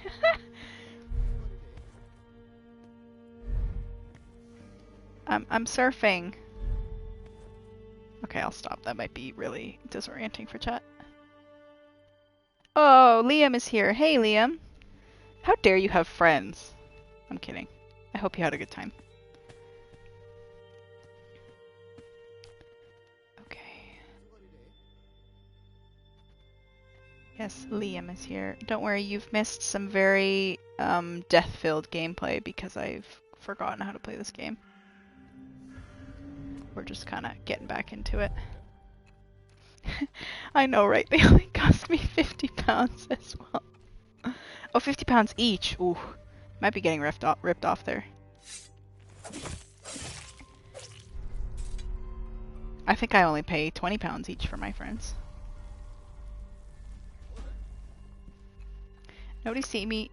I'm surfing. Okay, I'll stop. That might be really disorienting for chat. Oh, Liam is here. Hey, Liam. How dare you have friends? I'm kidding. I hope you had a good time. Okay. Yes, Liam is here. Don't worry, you've missed some very death-filled gameplay because I've forgotten how to play this game. We're just kind of getting back into it. I know, right? They only cost me £50 as well. Oh, £50 each. Ooh, might be getting ripped off there. I think I only pay £20 each for my friends. Nobody see me.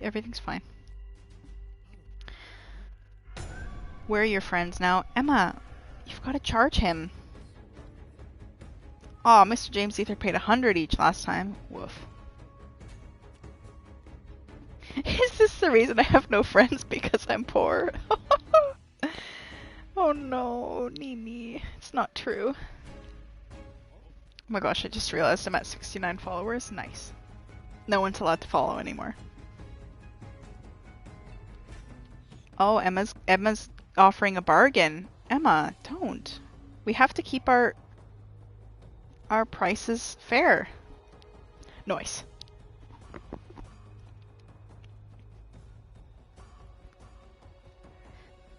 Everything's fine. Where are your friends now? Emma, you've got to charge him. Aw, Mr. James Ether paid 100 each last time. Woof. Is this the reason I have no friends? Because I'm poor? Oh no, Nini. It's not true. Oh my gosh, I just realized I'm at 69 followers. Nice. No one's allowed to follow anymore. Oh, Emma's offering a bargain. Emma, don't. We have to keep our prices fair. Noise.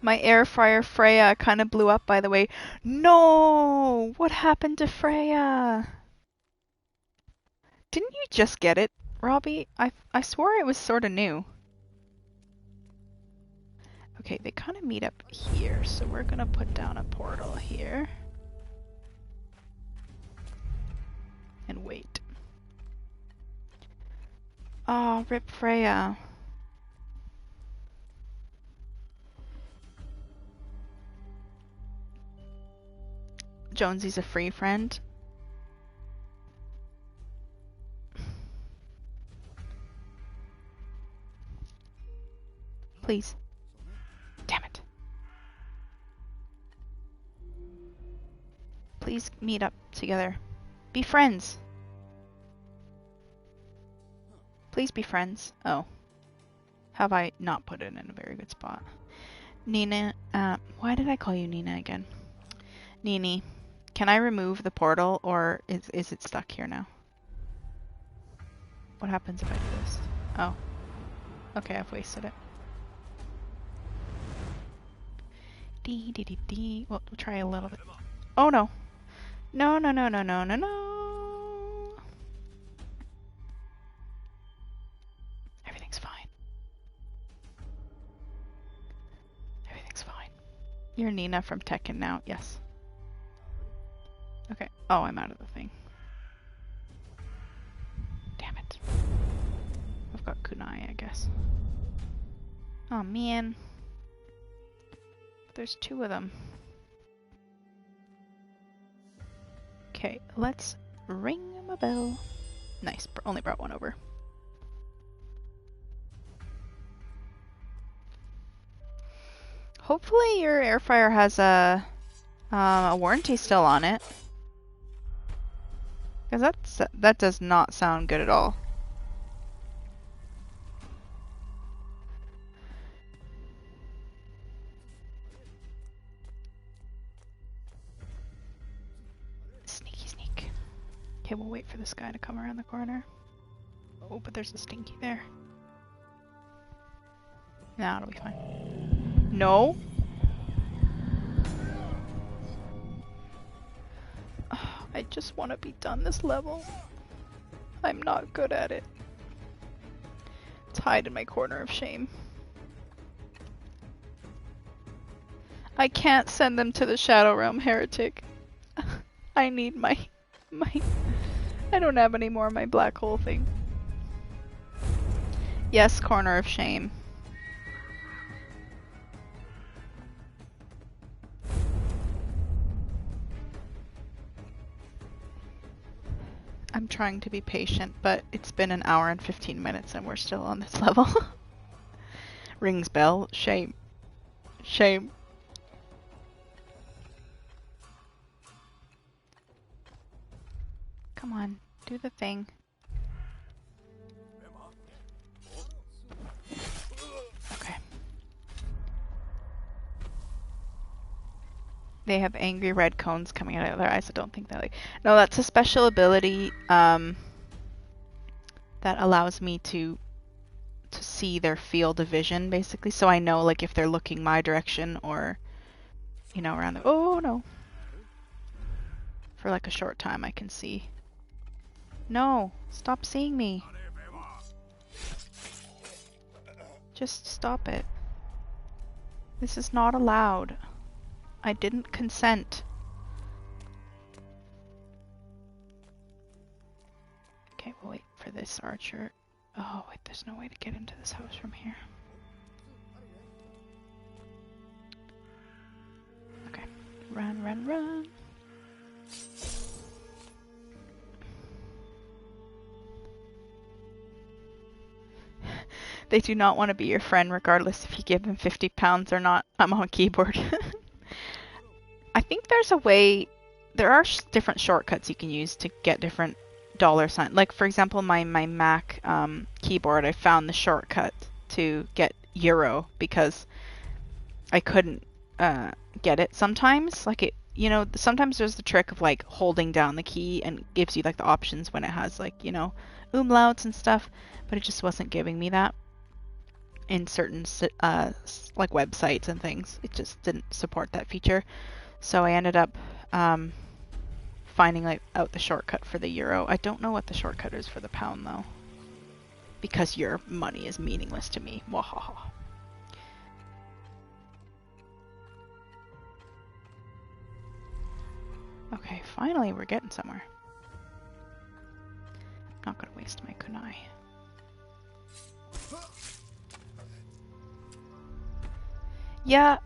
My air fryer Freya kind of blew up, by the way. No! What happened to Freya? Didn't you just get it, Robbie? I swore it was sort of new. Okay, they kind of meet up here, so we're gonna put down a portal here. And wait. Oh, rip Freya. Jonesy's a free friend. Please. Damn it. Please meet up together. Be friends. Please be friends. Oh. Have I not put it in a very good spot? Nina, why did I call you Nina again? Nini, can I remove the portal or is it stuck here now? What happens if I do this? Oh. Okay, I've wasted it. Well, we'll try a little bit. Oh no. No, no, no, no, no, no, no. Everything's fine. Everything's fine. You're Nina from Tekken now. Yes. Okay. Oh, I'm out of the thing. Damn it. I've got kunai, I guess. Oh man. There's two of them. Okay, let's ring my bell. Nice, only brought one over. Hopefully your air fryer has a warranty still on it. Because that does not sound good at all. Sneaky sneak. Okay, we'll wait for this guy to come around the corner. Oh, but there's a stinky there. Nah, it'll be fine. No? I just want to be done this level. I'm not good at it. Let's hide in my corner of shame. I can't send them to the Shadow Realm, heretic. I need my... I don't have any more of my black hole thing. Yes, corner of shame. I'm trying to be patient, but it's been an hour and 15 minutes and we're still on this level. Rings bell. Shame. Shame. Come on, do the thing. Okay. They have angry red cones coming out of their eyes. I don't think they like. No, that's a special ability that allows me to see their field of vision, basically. So I know, like, if they're looking my direction or, you know, around the. Oh no! For like a short time, I can see. No, stop seeing me. Just stop it. This is not allowed. I didn't consent. Okay, we'll wait for this archer. Oh, wait, there's no way to get into this house from here. Okay, run, run, run. They do not want to be your friend regardless if you give them 50 pounds or not. I'm on keyboard. I think there's a way, there are different shortcuts you can use to get different dollar signs. Like, for example, my Mac keyboard, I found the shortcut to get euro because I couldn't get it sometimes. Like, it, you know, sometimes there's the trick of like holding down the key and it gives you like the options when it has like, you know, umlauts and stuff, but it just wasn't giving me that in certain like websites and things. It just didn't support that feature. So I ended up finding like out the shortcut for the euro. I don't know what the shortcut is for the pound though, because your money is meaningless to me. Wahaha. Okay, finally we're getting somewhere. I'm not gonna waste my kunai. Yeah,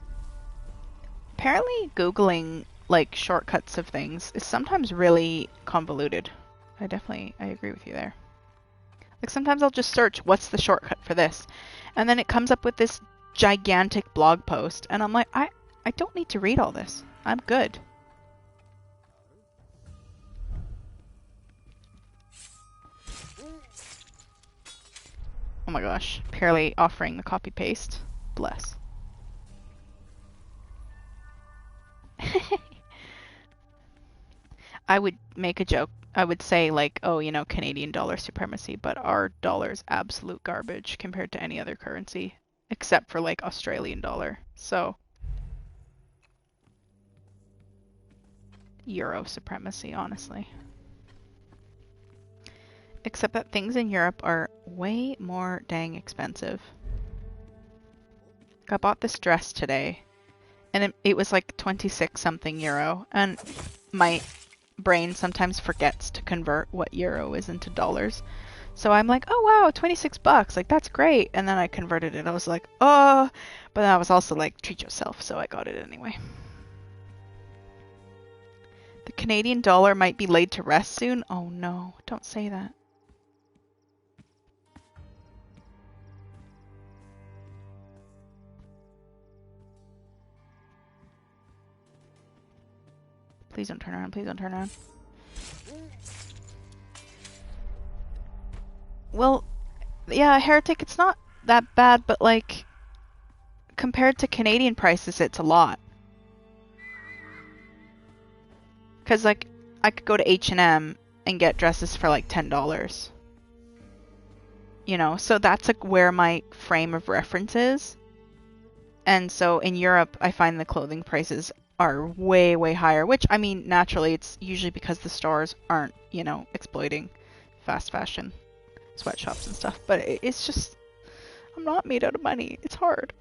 apparently Googling like shortcuts of things is sometimes really convoluted. I agree with you there. Like sometimes I'll just search what's the shortcut for this, and then it comes up with this gigantic blog post, and I'm like, I don't need to read all this. I'm good. Oh my gosh, purely offering the copy paste. Bless. I would make a joke. I would say like, oh, you know, Canadian dollar supremacy, but our dollar's absolute garbage compared to any other currency, except for like Australian dollar. So, Euro supremacy, honestly. Except that things in Europe are way more dang expensive. I bought this dress today, and it was like 26 something euro, and my brain sometimes forgets to convert what euro is into dollars. So I'm like, oh wow, 26 bucks, like that's great. And then I converted it. I was like, oh, but then I was also like, treat yourself, so I got it anyway. The Canadian dollar might be laid to rest soon. Oh no, don't say that. Please don't turn around, please don't turn around. Well, yeah, Heretic, it's not that bad, but like, compared to Canadian prices, it's a lot. Because like, I could go to H&M and get dresses for like $10. You know, so that's like where my frame of reference is. And so in Europe, I find the clothing prices are way, way higher, which, I mean, naturally, it's usually because the stores aren't, you know, exploiting fast fashion sweatshops and stuff. But it's just, I'm not made out of money. It's hard.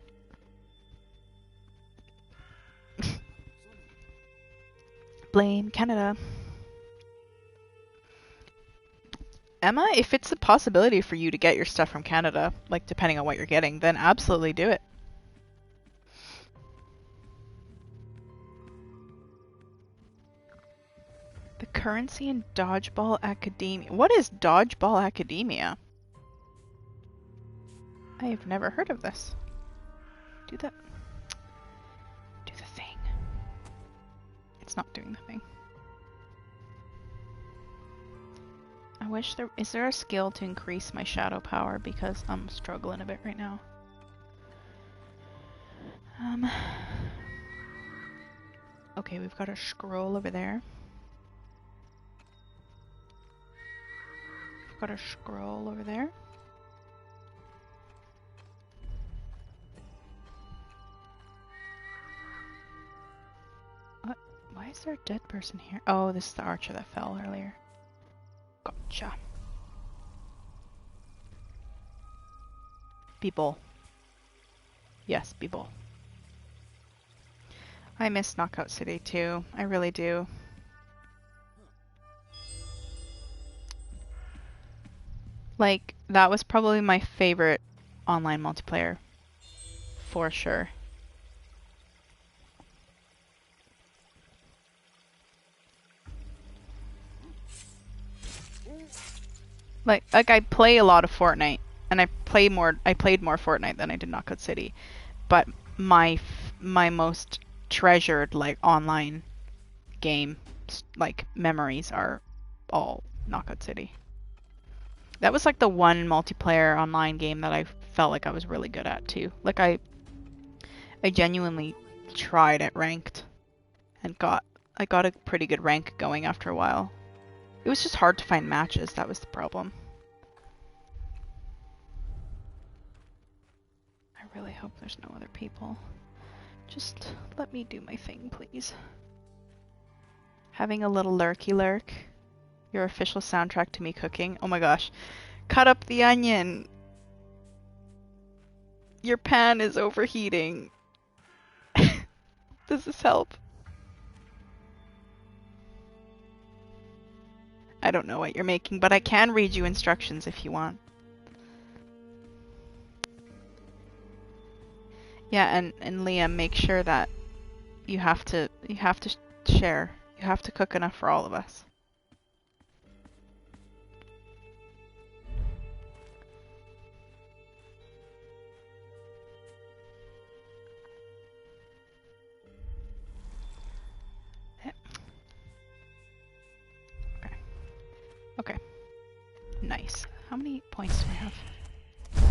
Blame Canada. Emma, if it's a possibility for you to get your stuff from Canada, like depending on what you're getting, then absolutely do it. The currency in Dodgeball Academia. What is Dodgeball Academia? I have never heard of this. Do the thing. It's not doing the thing. I wish there is there a skill to increase my shadow power because I'm struggling a bit right now. Okay, we've got a scroll over there. We've got a scroll over there. What? Why is there a dead person here? Oh, this is the archer that fell earlier. Gotcha. People. Yes, people. I miss Knockout City too. I really do. Like, that was probably my favorite online multiplayer. For sure. Like I play a lot of Fortnite, and I played more Fortnite than I did Knockout City. But my most treasured like online game like memories are all Knockout City. That was like the one multiplayer online game that I felt like I was really good at too. Like I genuinely tried at ranked and I got a pretty good rank going after a while. It was just hard to find matches, that was the problem. I really hope there's no other people. Just let me do my thing, please. Having a little lurky lurk. Your official soundtrack to me cooking. Oh my gosh. Cut up the onion! Your pan is overheating. Does this help? I don't know what you're making, but I can read you instructions if you want. Yeah, and Liam, make sure that you have to share. You have to cook enough for all of us. Okay. Nice. How many points do I have?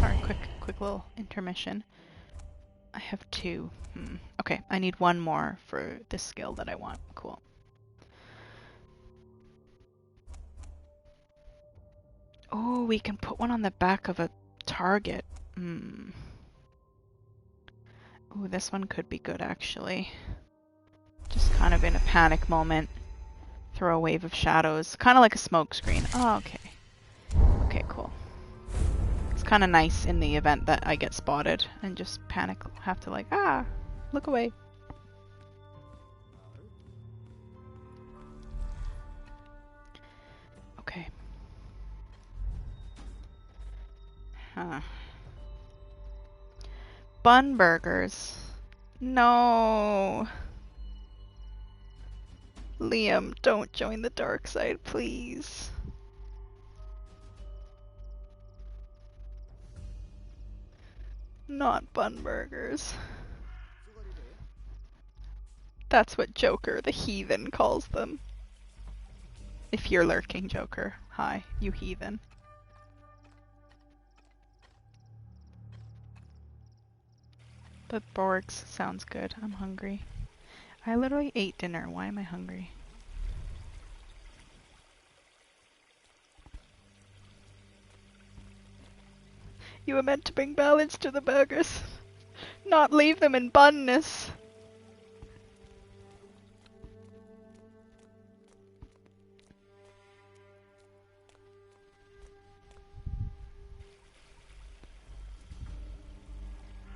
Sorry, quick little intermission. I have 2. Okay, I need 1 more for this skill that I want. Cool. Oh, we can put one on the back of a target. Oh, this one could be good actually. Just kind of in a panic moment. Throw a wave of shadows. Kind of like a smoke screen. Oh, okay. Okay, cool. It's kind of nice in the event that I get spotted and just panic. Have to like, look away. Okay. Bun burgers. No. Liam, don't join the dark side, please. Not bun burgers. That's what Joker, the heathen, calls them. If you're lurking, Joker. Hi, you heathen. But Borgs sounds good. I'm hungry. I literally ate dinner. Why am I hungry? You were meant to bring balance to the burgers, not leave them in bunness.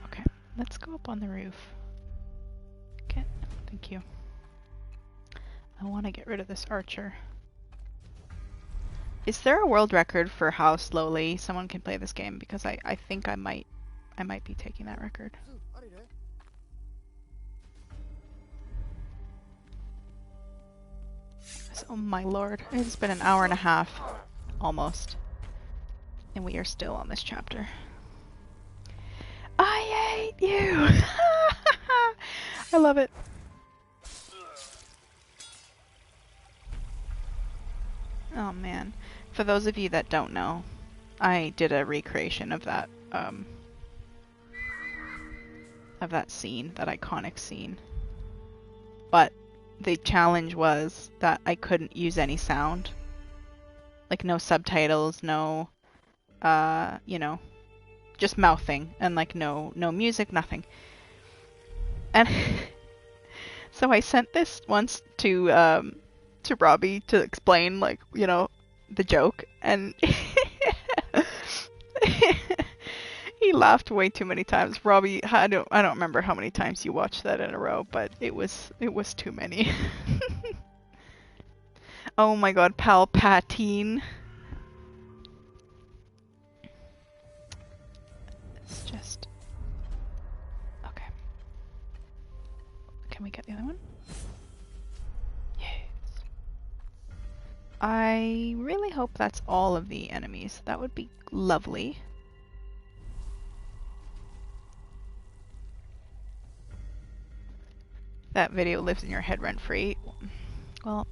Okay, let's go up on the roof. Okay, thank you. I want to get rid of this archer. Is there a world record for how slowly someone can play this game? Because I think I might be taking that record. Oh my lord. It's been an hour and a half. Almost. And we are still on this chapter. I hate you! I love it. Oh man. For those of you that don't know, I did a recreation of that scene, that iconic scene. But the challenge was that I couldn't use any sound. Like no subtitles, no you know, just mouthing and like no music, nothing. And so I sent this once to Robbie to explain, like, you know, the joke, and he laughed way too many times. Robbie, I don't remember how many times you watched that in a row, but it was too many. Oh my god, Palpatine. It's just okay. Can we get the other one? Yes. I really hope that's all of the enemies. That would be lovely. That video lives in your head rent-free. Well,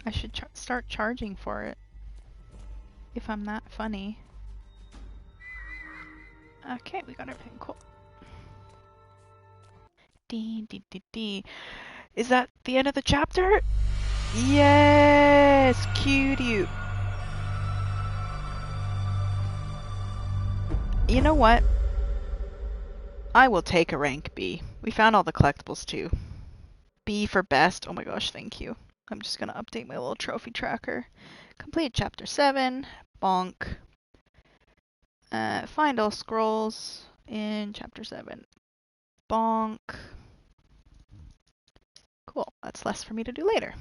I should start charging for it. If I'm that funny. Okay, we got everything. Cool. D. Is that the end of the chapter? Yes! Cutie. You know what? I will take a rank B. We found all the collectibles too. B for best. Oh my gosh, thank you. I'm just gonna update my little trophy tracker. Complete chapter 7. Bonk. Find all scrolls in chapter 7. Bonk. Cool. That's less for me to do later.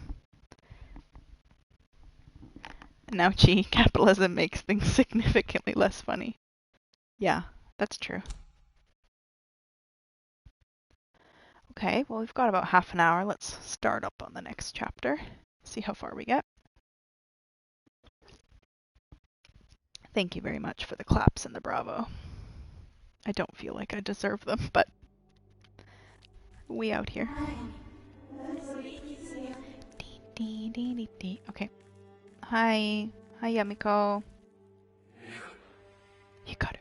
Now, gee, capitalism makes things significantly less funny. Yeah, that's true. Okay, well, we've got about half an hour. Let's start up on the next chapter. See how far we get. Thank you very much for the claps and the bravo. I don't feel like I deserve them, but we out here. Okay. Hi. Hi, Yamiko. You got it.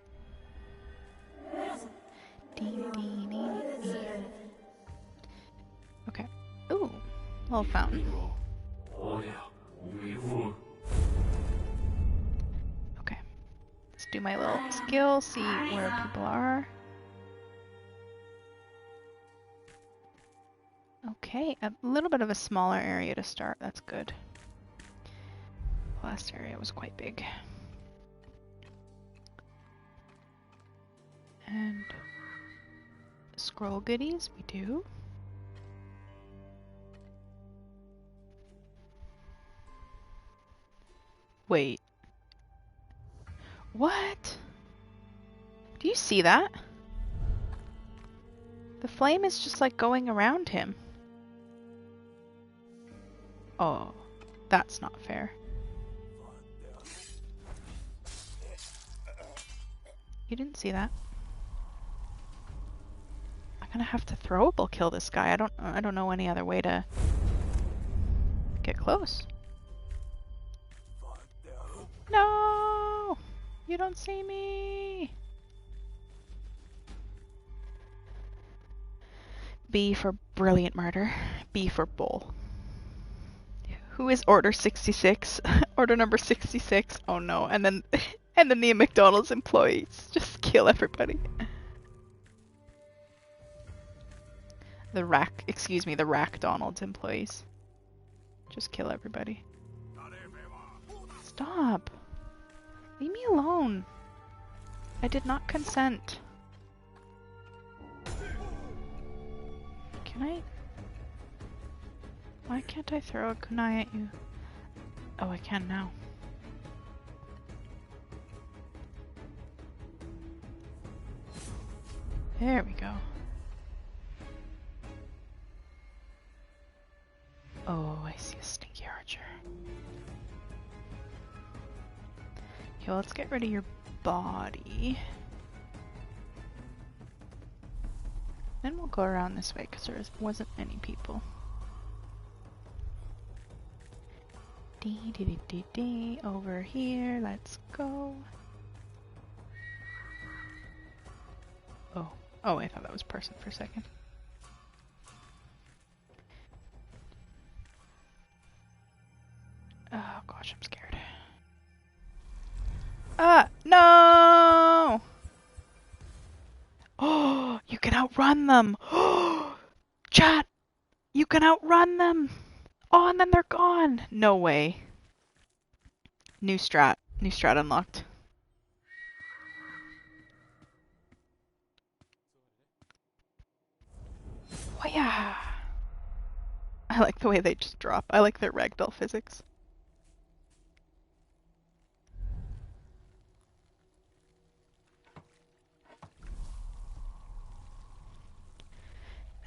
Okay. Ooh, little fountain. Okay. Let's do my little skill, see where people are. Okay, a little bit of a smaller area to start. That's good. The last area was quite big. And scroll goodies, we do. Wait. What? Do you see that? The flame is just like going around him. Oh, that's not fair. You didn't see that. I'm gonna have to throwable kill this guy. I don't know any other way to get close. No! You don't see me! B for brilliant murder. B for bull. Who is Order 66? Order number 66. Oh no. And then the McDonald's employees just kill everybody. The Rack Donald's employees just kill everybody. Stop. Leave me alone. I did not consent. Can I? Why can't I throw a kunai at you? Oh, I can now. There we go. Oh, I see a stinky archer. Okay, well, let's get rid of your body. Then we'll go around this way because there wasn't any people. Dee, over here, let's go. Oh, I thought that was a person for a second. Oh gosh, I'm scared. Ah, no! Oh, you can outrun them! Oh, chat! You can outrun them! Oh, and then they're gone! No way. New strat unlocked. Oh yeah! I like the way they just drop. I like their ragdoll physics.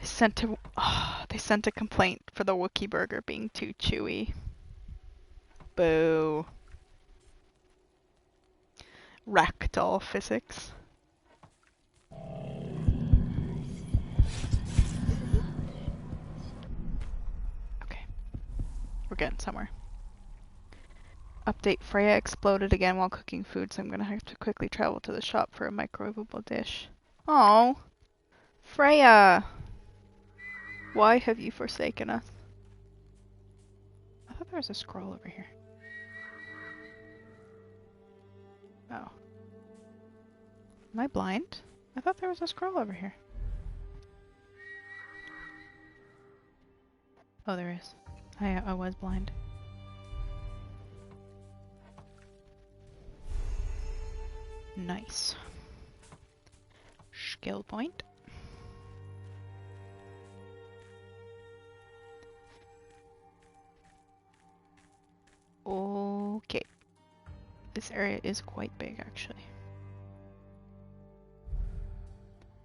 They sent a complaint for the Wookiee burger being too chewy. Boo. Ragdoll physics. Okay. We're getting somewhere. Update, Freya exploded again while cooking food, so I'm gonna have to quickly travel to the shop for a microwavable dish. Oh, Freya! Why have you forsaken us? I thought there was a scroll over here. Oh. Am I blind? I thought there was a scroll over here. Oh, there is. I was blind. Nice. Skill point. Okay. This area is quite big, actually.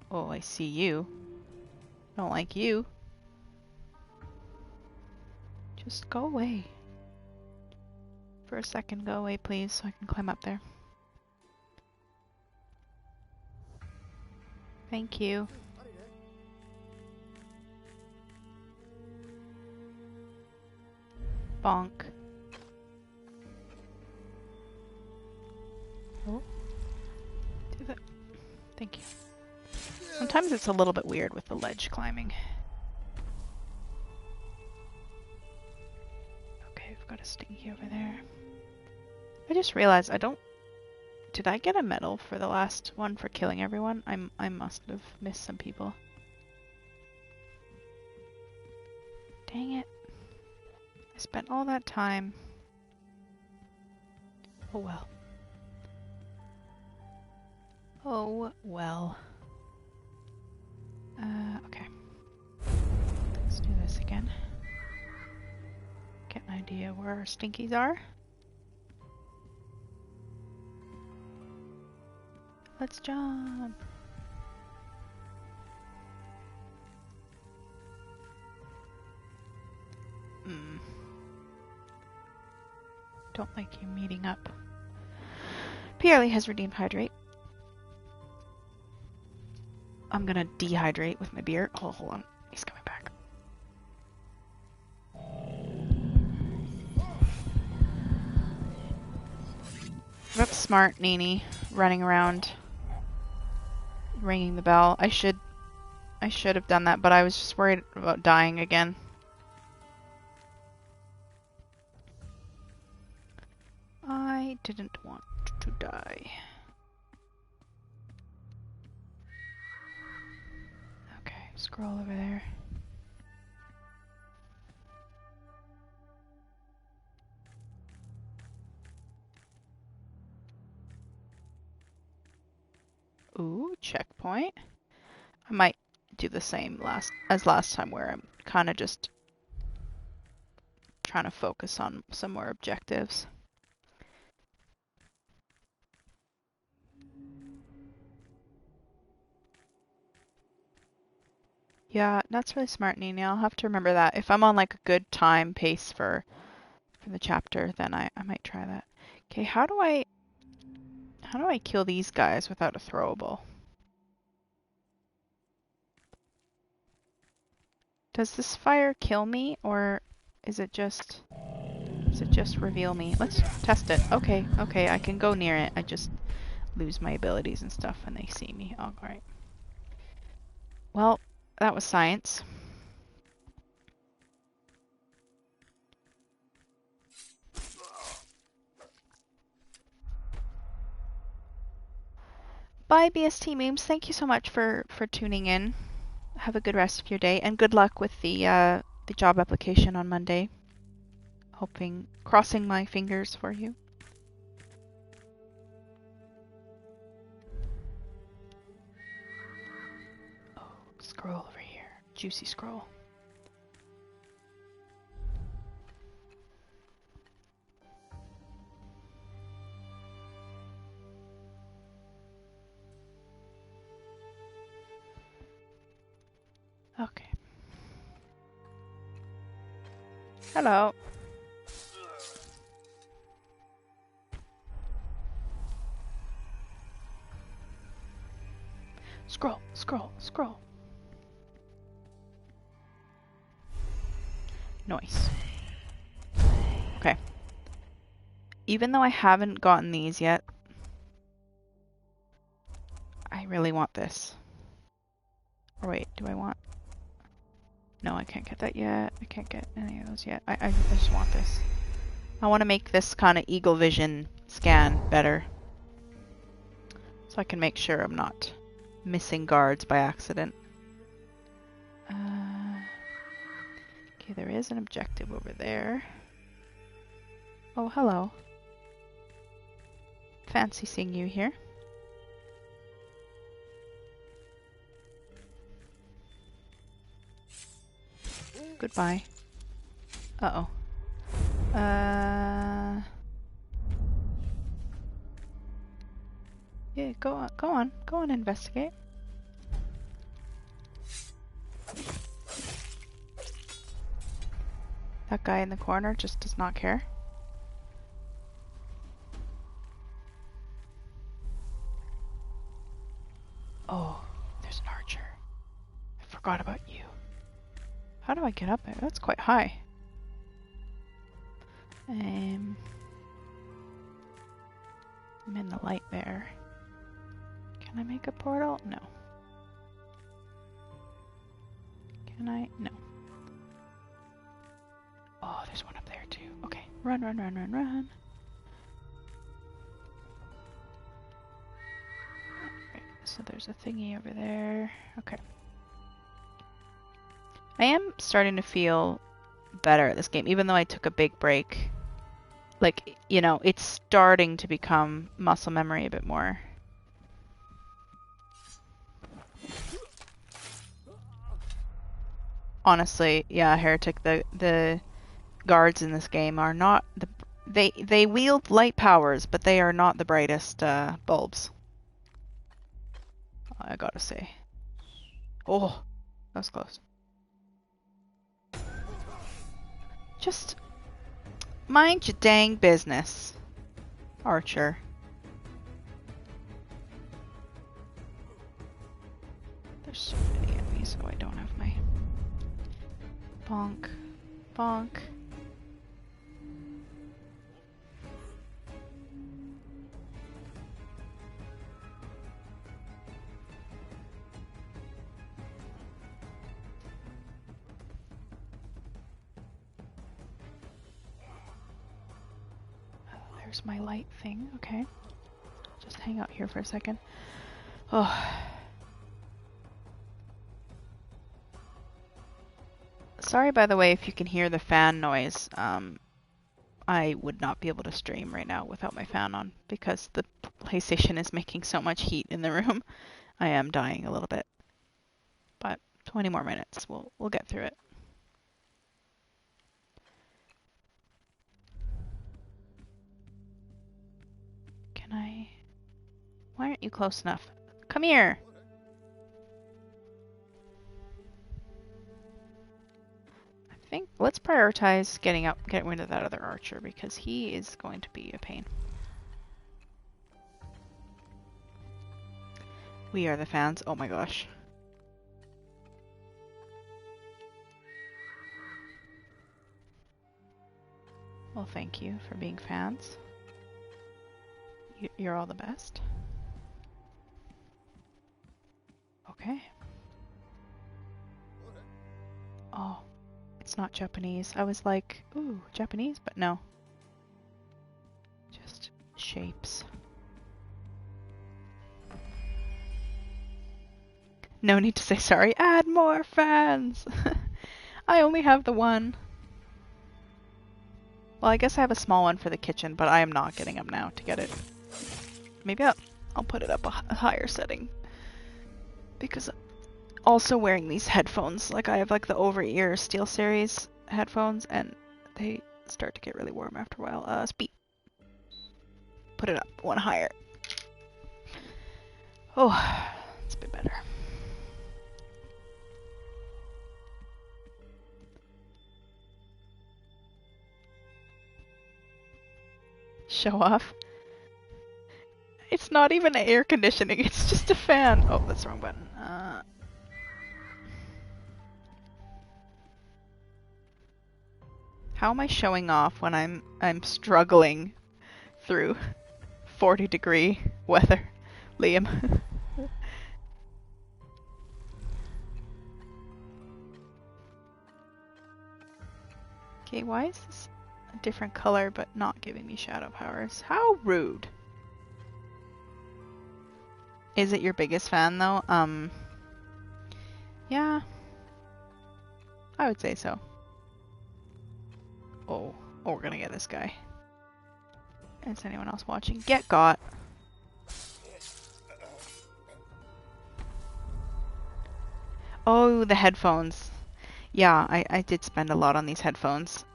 Oh, I see you. Don't like you. Just go away. For a second, go away, please, so I can climb up there. Thank you. Bonk. Oh. Do that. Thank you. Sometimes it's a little bit weird with the ledge climbing. Okay, we've got a stinky over there. I just realized I don't... Did I get a medal for the last one for killing everyone? I must have missed some people. Dang it. I spent all that time. Oh well. Oh well. Okay. Let's do this again. Get an idea where our stinkies are. Let's jump. Don't like you meeting up. Pierre has redeemed hydrate. I'm gonna dehydrate with my beer. Oh, hold on. He's coming back. That's smart, Nini. Running around. Ringing the bell. I should have done that, but I was just worried about dying again. I didn't want to die. Okay, scroll over there. Ooh, checkpoint. I might do the same as last time where I'm kind of just trying to focus on some more objectives. Yeah, that's really smart, Nina. I'll have to remember that. If I'm on like a good time pace for the chapter, then I might try that. Okay, how do I kill these guys without a throwable? Does this fire kill me, or is it just reveal me? Let's test it. Okay, okay, I can go near it. I just lose my abilities and stuff when they see me. Oh, alright. Well, that was science. Bye, BST memes. Thank you so much for tuning in. Have a good rest of your day, and good luck with the job application on Monday. Crossing my fingers for you. Oh, scroll over here. Juicy scroll. Okay. Hello. Scroll, scroll, scroll. Nice. Okay. Even though I haven't gotten these yet, I really want this. Or wait, do I want... No, I can't get that yet. I can't get any of those yet. I just want this. I want to make this kind of eagle vision scan better. So I can make sure I'm not missing guards by accident. Okay, there is an objective over there. Oh, hello. Fancy seeing you here. Goodbye. Uh-oh. Yeah, go on, investigate. That guy in the corner just does not care. Oh, there's an archer. I forgot about you. How do I get up there? That's quite high. I'm in the light there. Can I make a portal? No. Can I? No. Oh, there's one up there too. Okay, run, run, run, run, run. Right, so there's a thingy over there. Okay. I am starting to feel better at this game, even though I took a big break. Like, you know, it's starting to become muscle memory a bit more. Honestly, yeah, Heretic, the guards in this game are not the... They wield light powers, but they are not the brightest bulbs. I gotta say. Oh, that was close. Just mind your dang business, Archer. There's so many enemies, so I don't have my... Bonk. Bonk. There's my light thing. Okay. Just hang out here for a second. Oh. Sorry, by the way, if you can hear the fan noise. I would not be able to stream right now without my fan on because the PlayStation is making so much heat in the room. I am dying a little bit. But 20 more minutes. We'll get through it. Can I... Why aren't you close enough? Come here! prioritize getting rid of that other archer because he is going to be a pain. We are the fans. Oh my gosh. Well, thank you for being fans. You're all the best. Okay. Oh, it's not Japanese. I was like, ooh, Japanese, but no. Just shapes. No need to say sorry. Add more fans! I only have the one. Well, I guess I have a small one for the kitchen, but I am not getting up now to get it. Maybe I'll put it up a higher setting. Because also wearing these headphones, like I have like the over-ear SteelSeries headphones, and they start to get really warm after a while. Speed. Put it up one higher. Oh, it's a bit better. Show off. It's not even air conditioning, it's just a fan. Oh, that's the wrong button. How am I showing off when I'm struggling through 40-degree weather, Liam? Okay, why is this a different color but not giving me shadow powers? How rude. Is it your biggest fan though? Yeah. I would say so. Oh, we're gonna get this guy. Is anyone else watching? Get got. Oh, the headphones. Yeah, I did spend a lot on these headphones.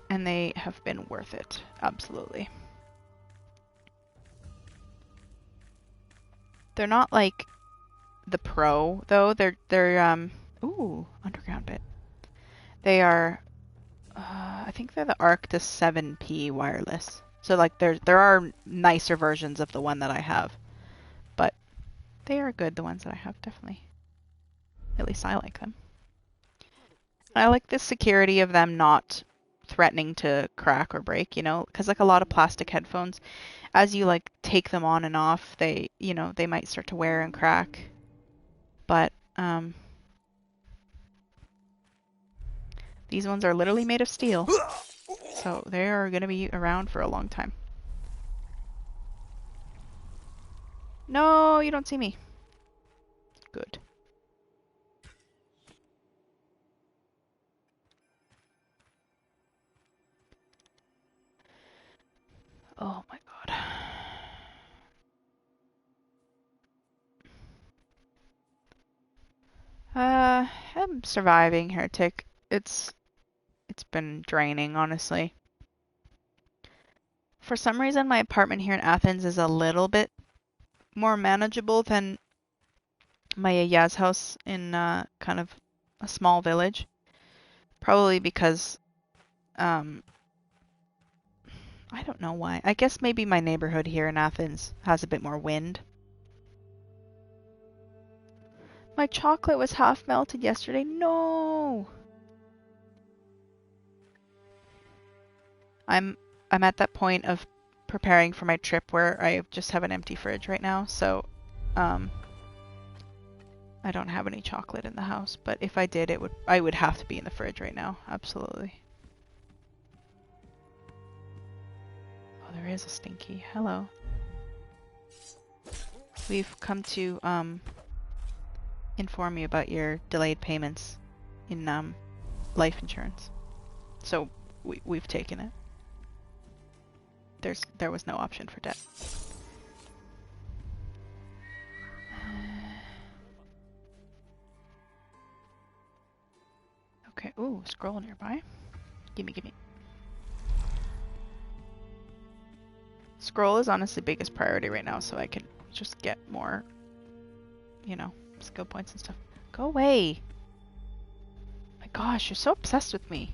And they have been worth it. Absolutely. They're not like the Pro though. They're ooh, underground bit. They are I think they're the Arctis 7P wireless. So like there are nicer versions of the one that I have. But they are good, the ones that I have, definitely. At least I like them. I like the security of them not threatening to crack or break, you know, because like a lot of plastic headphones, as you like take them on and off, they, you know, they might start to wear and crack. But these ones are literally made of steel, so they are going to be around for a long time. No, you don't see me. Good. Oh my god. I'm surviving, Heretic. It's been draining, honestly. For some reason, my apartment here in Athens is a little bit more manageable than my Yaz house in kind of a small village. Probably because, I don't know why. I guess maybe my neighborhood here in Athens has a bit more wind. My chocolate was half melted yesterday. No! I'm at that point of preparing for my trip where I just have an empty fridge right now, so I don't have any chocolate in the house, but if I did, I would have to be in the fridge right now. Absolutely. Oh, there is a Stinky. Hello. We've come to inform you about your delayed payments in life insurance. So we've taken it. There was no option for debt. Okay. Ooh, scroll nearby. Gimme. Scroll is honestly biggest priority right now, so I can just get more, you know, skill points and stuff. Go away. gosh, you're so obsessed with me.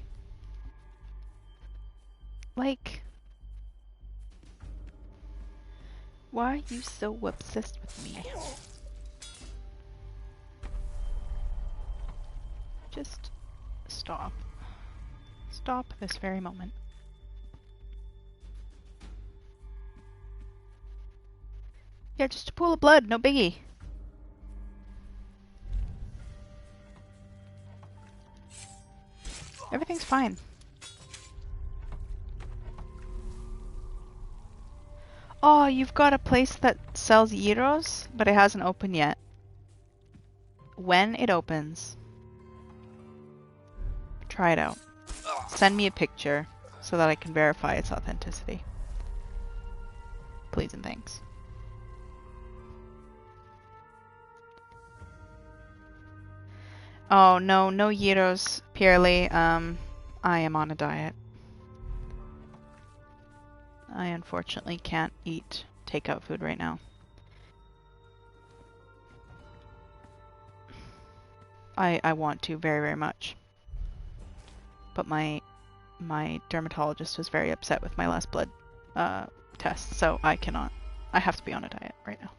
Like, why are you so obsessed with me? Just stop. Stop this very moment. Yeah, just a pool of blood, no biggie. Everything's fine. Oh, you've got a place that sells gyros, but it hasn't opened yet. When it opens, try it out. Send me a picture so that I can verify its authenticity. Please and thanks. Oh, no gyros, purely. I am on a diet. I unfortunately can't eat takeout food right now. I want to very, very much. But my dermatologist was very upset with my last blood test, so I cannot. I have to be on a diet right now.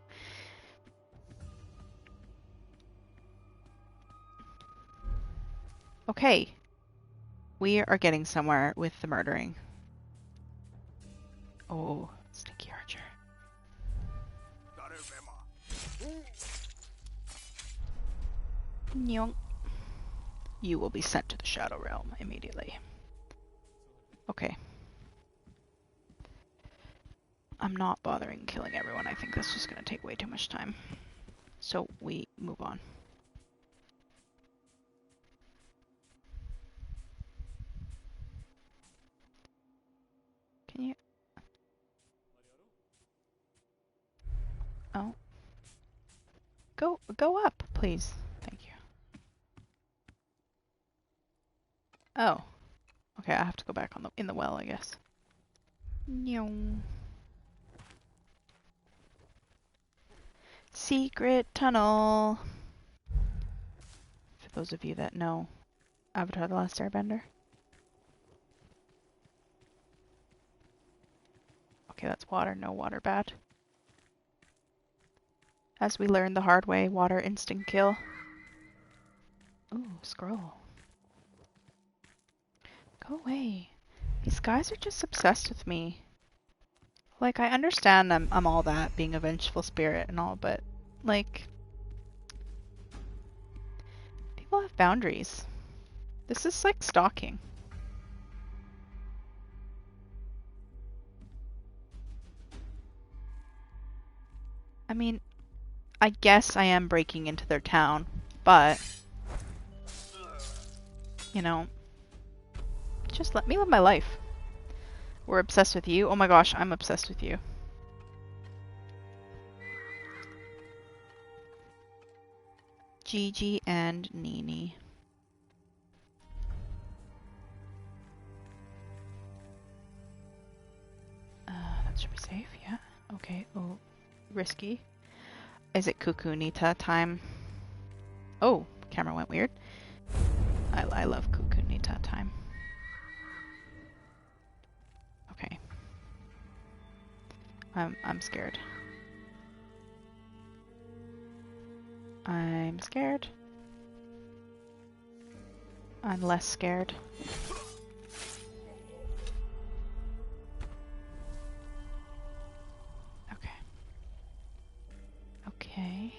Okay. We are getting somewhere with the murdering. Oh, Stinky Archer. Nyong. You will be sent to the Shadow Realm immediately. Okay. I'm not bothering killing everyone. I think this is going to take way too much time. So we move on. Can you... Oh. Go up, please. Thank you. Oh. Okay, I have to go back on in the well, I guess. Nyong. Secret tunnel. For those of you that know Avatar: The Last Airbender. Okay, that's water. No water bad. As we learned the hard way, water instant kill. Ooh, scroll. Go away. These guys are just obsessed with me. Like, I understand I'm all that, being a vengeful spirit and all, but, like, people have boundaries. This is like stalking. I mean, I guess I am breaking into their town, but, you know, just let me live my life. We're obsessed with you. Oh my gosh, I'm obsessed with you. Gigi and Nini. That should be safe, yeah. Okay, oh, risky. Is it Cuckoo Nita time? Oh, camera went weird. I love Cuckoo Nita time. Okay. I'm scared. I'm scared. I'm less scared. Okay. Okay.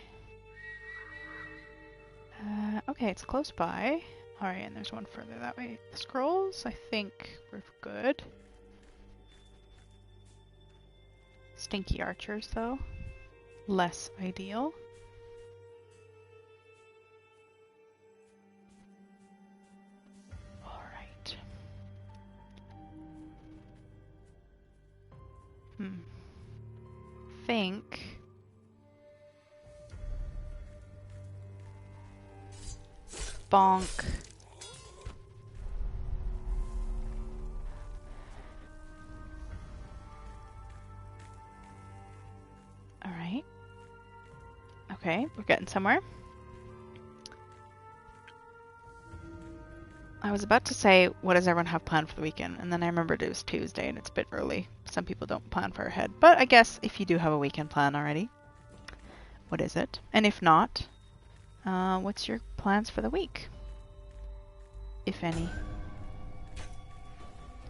Okay, it's close by. Alright, and there's one further that way. The scrolls, I think, were good. Stinky archers, though. Less ideal. Alright. Think... Bonk. Alright. Okay, we're getting somewhere. I was about to say, what does everyone have planned for the weekend? And then I remembered it was Tuesday and it's a bit early. Some people don't plan far ahead. But I guess if you do have a weekend plan already, what is it? And if not, what's your plans for the week? If any.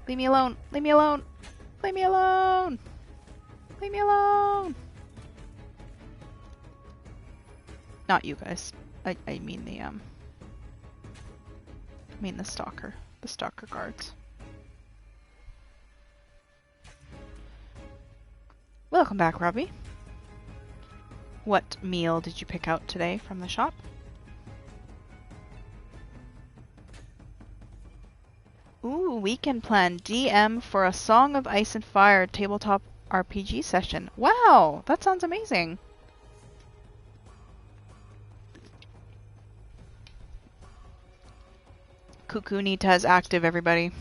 Leave me alone! Leave me alone! Leave me alone! Leave me alone! Not you guys. I mean the stalker. The stalker guards. Welcome back, Robbie. What meal did you pick out today from the shop? Ooh, weekend plan. DM for a Song of Ice and Fire tabletop RPG session. Wow, that sounds amazing. Cucunita is active, everybody.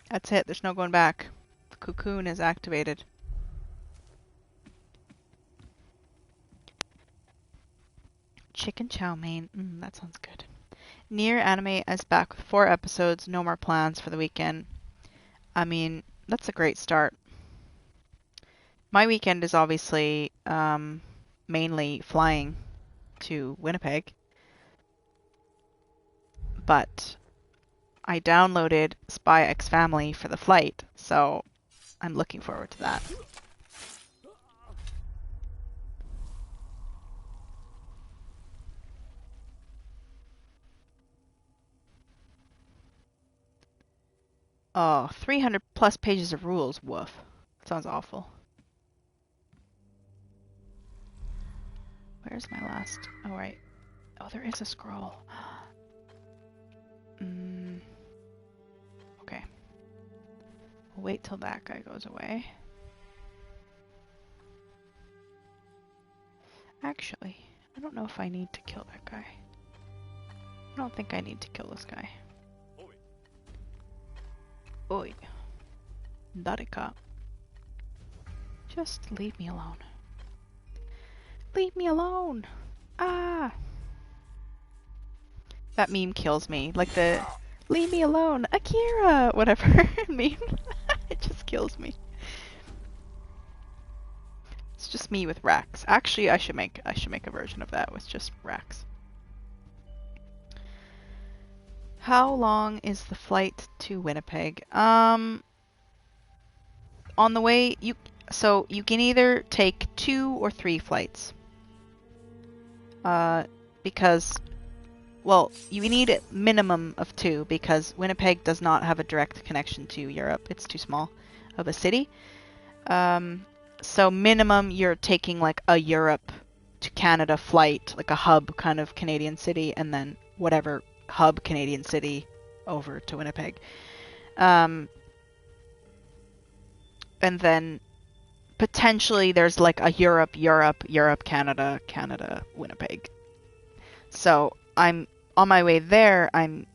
That's it. There's no going back. The cocoon is activated. Chicken chow mein. That sounds good. Nier Anime is back with 4 episodes. No more plans for the weekend. I mean, that's a great start. My weekend is obviously mainly flying to Winnipeg. But I downloaded Spy X Family for the flight, so I'm looking forward to that. Oh, 300 plus pages of rules. Woof. Sounds awful. Where's my last? Oh, right. Oh, there is a scroll. Okay. We'll wait till that guy goes away. Actually, I don't know if I need to kill that guy. I don't think I need to kill this guy. Oi. Darika. Just leave me alone. Leave me alone! Ah! That meme kills me. Like the leave me alone, Akira! Whatever meme. It just kills me. It's just me with Rax. Actually, I should make a version of that with just Rax. How long is the flight to Winnipeg? On the way, you can either take 2 or 3 flights. Because, well, you need a minimum of 2 because Winnipeg does not have a direct connection to Europe. It's too small of a city. So minimum, you're taking like a Europe to Canada flight, like a hub kind of Canadian city, and then whatever hub Canadian city over to Winnipeg. And then potentially there's like a Europe, Canada, Winnipeg. So I'm on my way there. I'm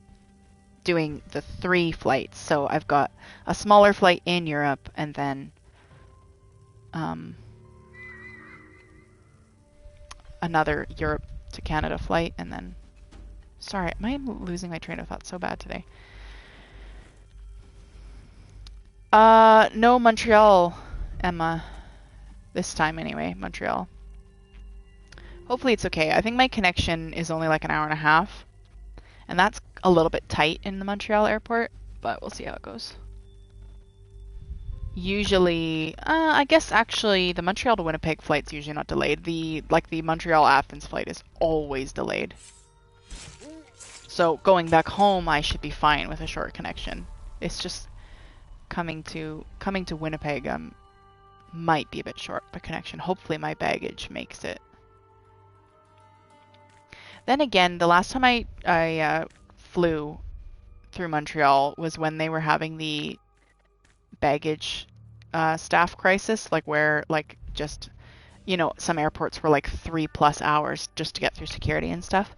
doing the 3 flights. So I've got a smaller flight in Europe and then another Europe to Canada flight, and then sorry, am I losing my train of thought so bad today? No, Montreal, Emma. This time anyway, Montreal. Hopefully it's okay. I think my connection is only like an hour and a half, and that's a little bit tight in the Montreal airport, but we'll see how it goes. Usually, I guess actually the Montreal to Winnipeg flight's usually not delayed. The Montreal Athens flight is always delayed. So going back home, I should be fine with a short connection. It's just coming to Winnipeg might be a bit short the connection. Hopefully my baggage makes it. Then again, the last time I flew through Montreal was when they were having the baggage staff crisis, like where like just, you know, some airports were like 3+ hours just to get through security and stuff.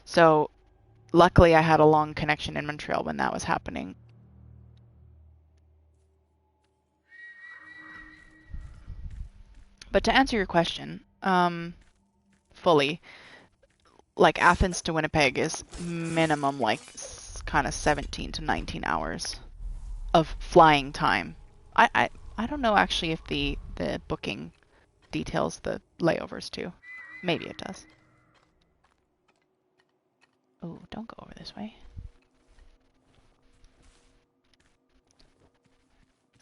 So luckily I had a long connection in Montreal when that was happening. But to answer your question fully, like Athens to Winnipeg is minimum like kind of 17 to 19 hours of flying time. I don't know actually if the booking details the layovers too. Maybe it does. Oh, don't go over this way.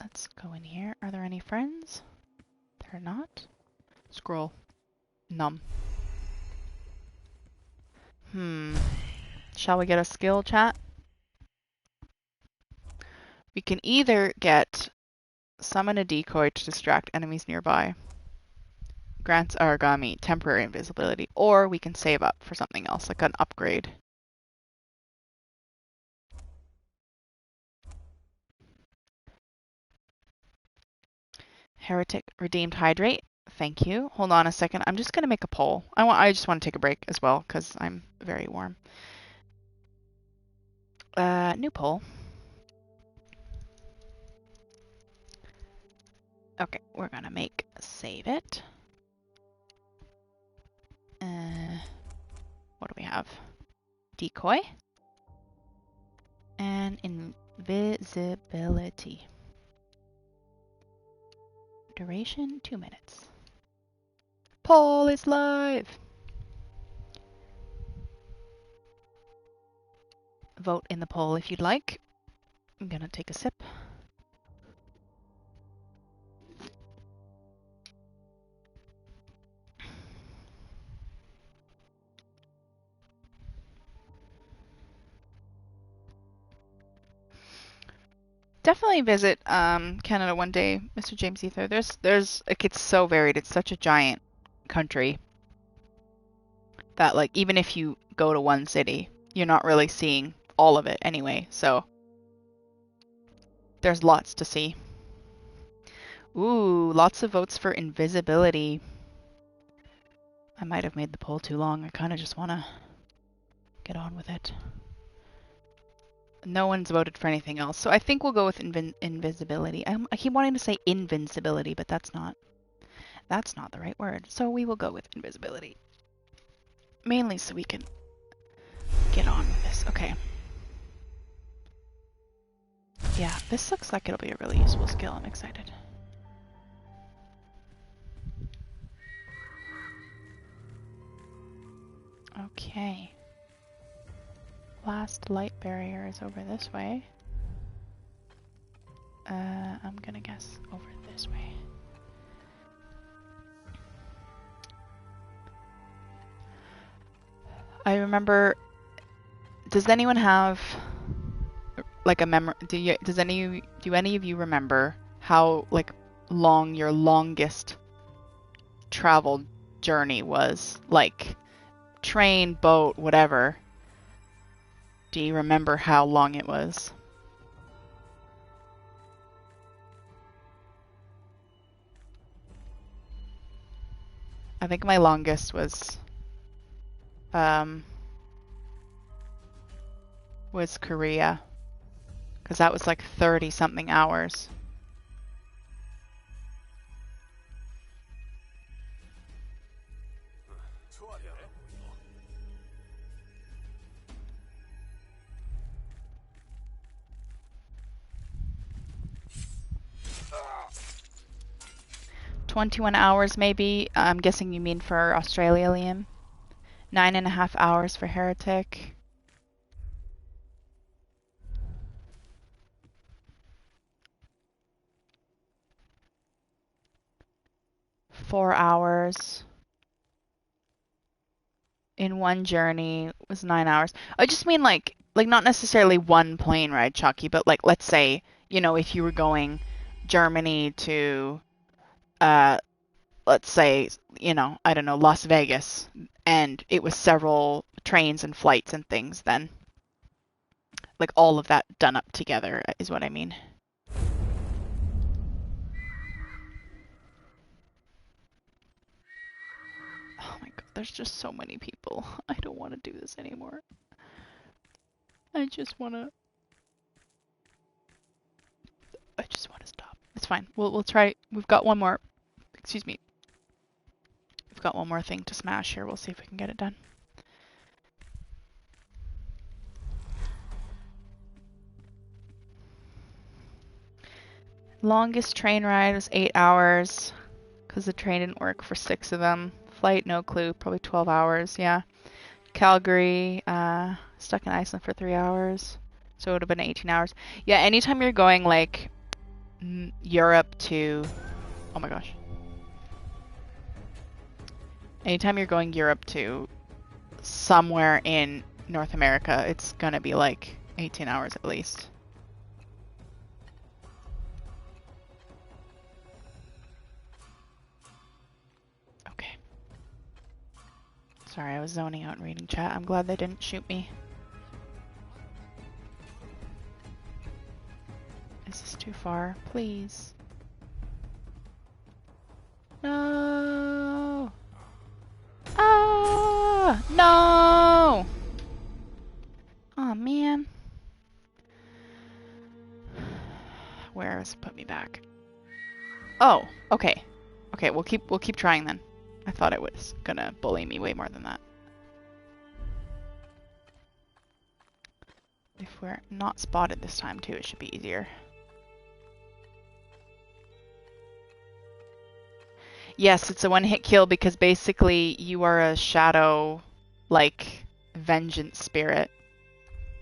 Let's go in here. Are there any friends? There are not. Scroll. Num. Shall we get a skill, chat? We can either get summon a decoy to distract enemies nearby, grants Aragami temporary invisibility, or we can save up for something else, like an upgrade. Heretic redeemed hydrate. Thank you. Hold on a second. I'm just gonna make a poll. I just want to take a break as well because I'm very warm. New poll. Okay, we're gonna save it. What do we have? Decoy. And invisibility. Duration 2 minutes. Poll is live! Vote in the poll if you'd like. I'm gonna take a sip. Definitely visit Canada one day, Mr. James Ether. There's like it's so varied. It's such a giant country that like even if you go to one city, you're not really seeing all of it anyway. So there's lots to see. Ooh, lots of votes for invisibility. I might have made the poll too long. I kind of just want to get on with it. No one's voted for anything else, so I think we'll go with invisibility. I keep wanting to say invincibility, but that's not the right word. So we will go with invisibility. Mainly so we can get on with this. Okay. Yeah, this looks like it'll be a really useful skill. I'm excited. Okay. Last light barrier is over this way. I'm gonna guess over this way. I remember. Does anyone have like a memory? Do any of you remember how like long your longest travel journey was? Like train, boat, whatever. Do you remember how long it was? I think my longest was Korea, because that was like 30 something hours. "21 hours maybe. I'm guessing you mean for Australia, Liam. 9.5 hours for Heretic. "4 hours in one journey was 9 hours. I just mean like not necessarily one plane ride, Chucky, but like let's say, you know, if you were going Germany to let's say, you know, I don't know, Las Vegas, and it was several trains and flights and things, then like all of that done up together is what I mean. Oh my god, there's just so many people. I don't want to do this anymore. I just want to stop. It's fine. We'll try. We've got one more. Excuse me. We've got one more thing to smash here. We'll see if we can get it done. Longest train ride was 8 hours because the train didn't work for 6 of them. Flight, no clue, probably 12 hours, yeah. Calgary, stuck in Iceland for 3 hours, so it would have been 18 hours. Yeah, anytime you're going like Europe to, oh my gosh. Anytime you're going Europe to somewhere in North America, it's gonna be like 18 hours at least. Okay. Sorry, I was zoning out and reading chat. I'm glad they didn't shoot me. Is this too far? Please. No! Ah! No! Oh man. Where has it put me back? Oh, okay. Okay, we'll keep trying then. I thought it was gonna bully me way more than that. If we're not spotted this time too, it should be easier. Yes, it's a one-hit kill because basically you are a shadow, like, vengeance spirit,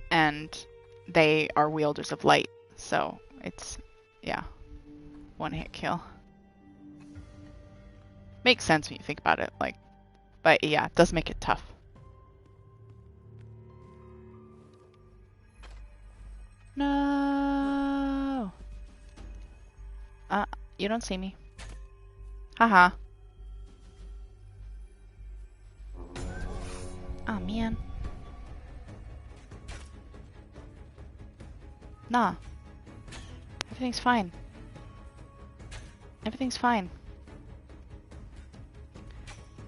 and they are wielders of light. So it's, yeah, one-hit kill. Makes sense when you think about it, like, but yeah, it does make it tough. No! You don't see me. Haha. Oh man. Nah. Everything's fine. Everything's fine.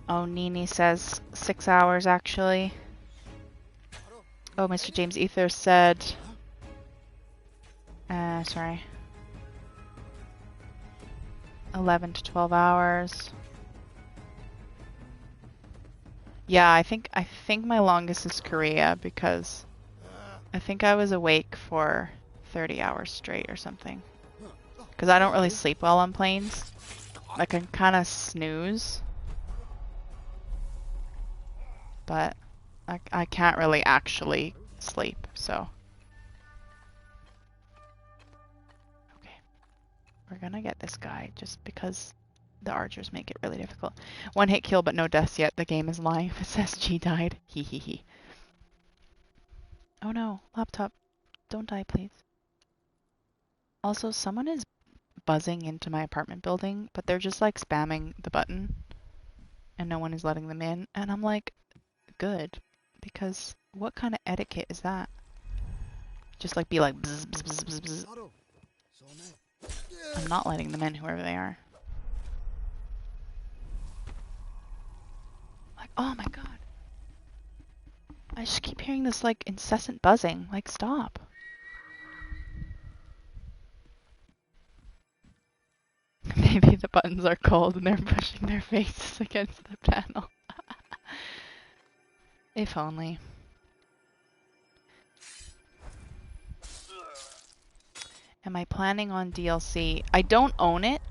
Oh, Nini says 6 hours actually. Oh, Mr. James Ether said... sorry. 11 to 12 hours. Yeah, I think my longest is Korea because I think I was awake for 30 hours straight or something. Because I don't really sleep well on planes. I can kind of snooze. But I can't really actually sleep, so. Okay. We're gonna get this guy just because the archers make it really difficult. One hit kill but no deaths yet. The game is lying if it says G died. Hee hee hee. Oh no, laptop. Don't die, please. Also, someone is buzzing into my apartment building, but they're just like spamming the button and no one is letting them in. And I'm like, good. Because what kind of etiquette is that? Just like be like bzz, bzz, bzz, bzz, bzz. I'm not letting them in, whoever they are. Like, oh my god. I just keep hearing this like incessant buzzing. Like, stop. Maybe the buttons are cold and they're pushing their faces against the panel. If only. Am I planning on DLC? I don't own it.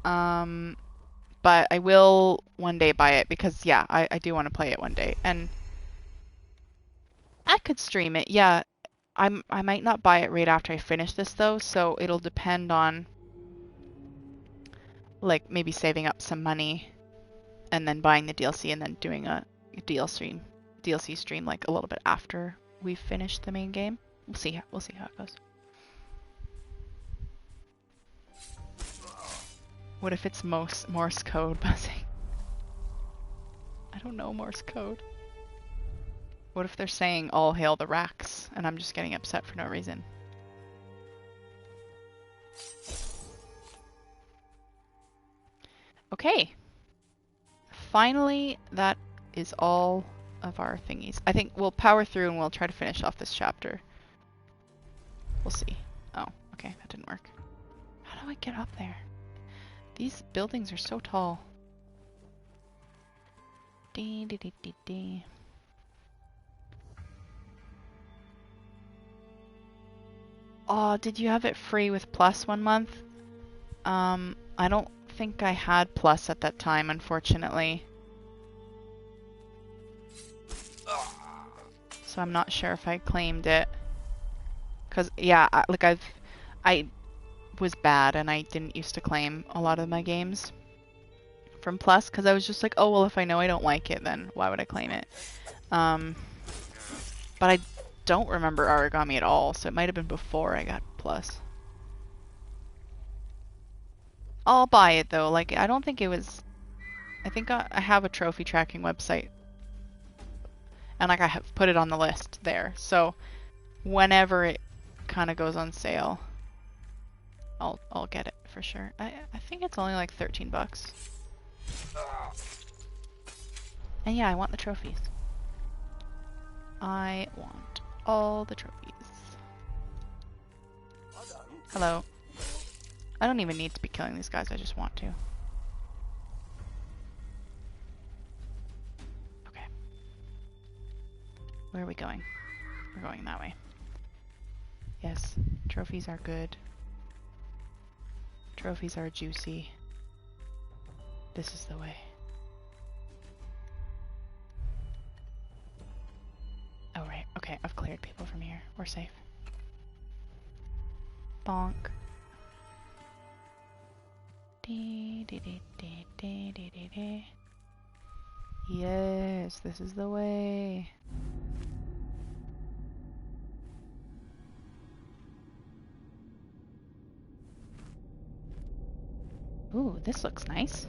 But I will one day buy it because, yeah, I do want to play it one day. And I could stream it, yeah. I might not buy it right after I finish this, though, so it'll depend on, like, maybe saving up some money and then buying the DLC and then doing a DLC stream, like, a little bit after we've finished the main game. We'll see how it goes. What if it's Morse code buzzing? I don't know Morse code. What if they're saying all hail the racks and I'm just getting upset for no reason? Okay. Finally, that is all of our thingies. I think we'll power through and we'll try to finish off this chapter. We'll see. Oh, okay, that didn't work. How do I get up there? These buildings are so tall. Dee, dee, dee, dee, dee. Oh, did you have it free with Plus 1 month? I don't think I had Plus at that time, unfortunately. So I'm not sure if I claimed it. Cause yeah, I was bad and I didn't used to claim a lot of my games from Plus because I was just like, oh well, if I know I don't like it, then why would I claim it? But I don't remember Aragami at all, so it might have been before I got Plus. I'll buy it though. Like I don't think it was. I think I have a trophy tracking website, and like I have put it on the list there. So whenever it kind of goes on sale, I'll get it for sure. I think it's only like $13. And yeah, I want the trophies. I want all the trophies. Hello. I don't even need to be killing these guys, I just want to. Okay. Where are we going? We're going that way. Yes, trophies are good. Trophies are juicy. This is the way. Oh right, okay, I've cleared people from here. We're safe. Bonk. Yes, this is the way. Ooh, this looks nice.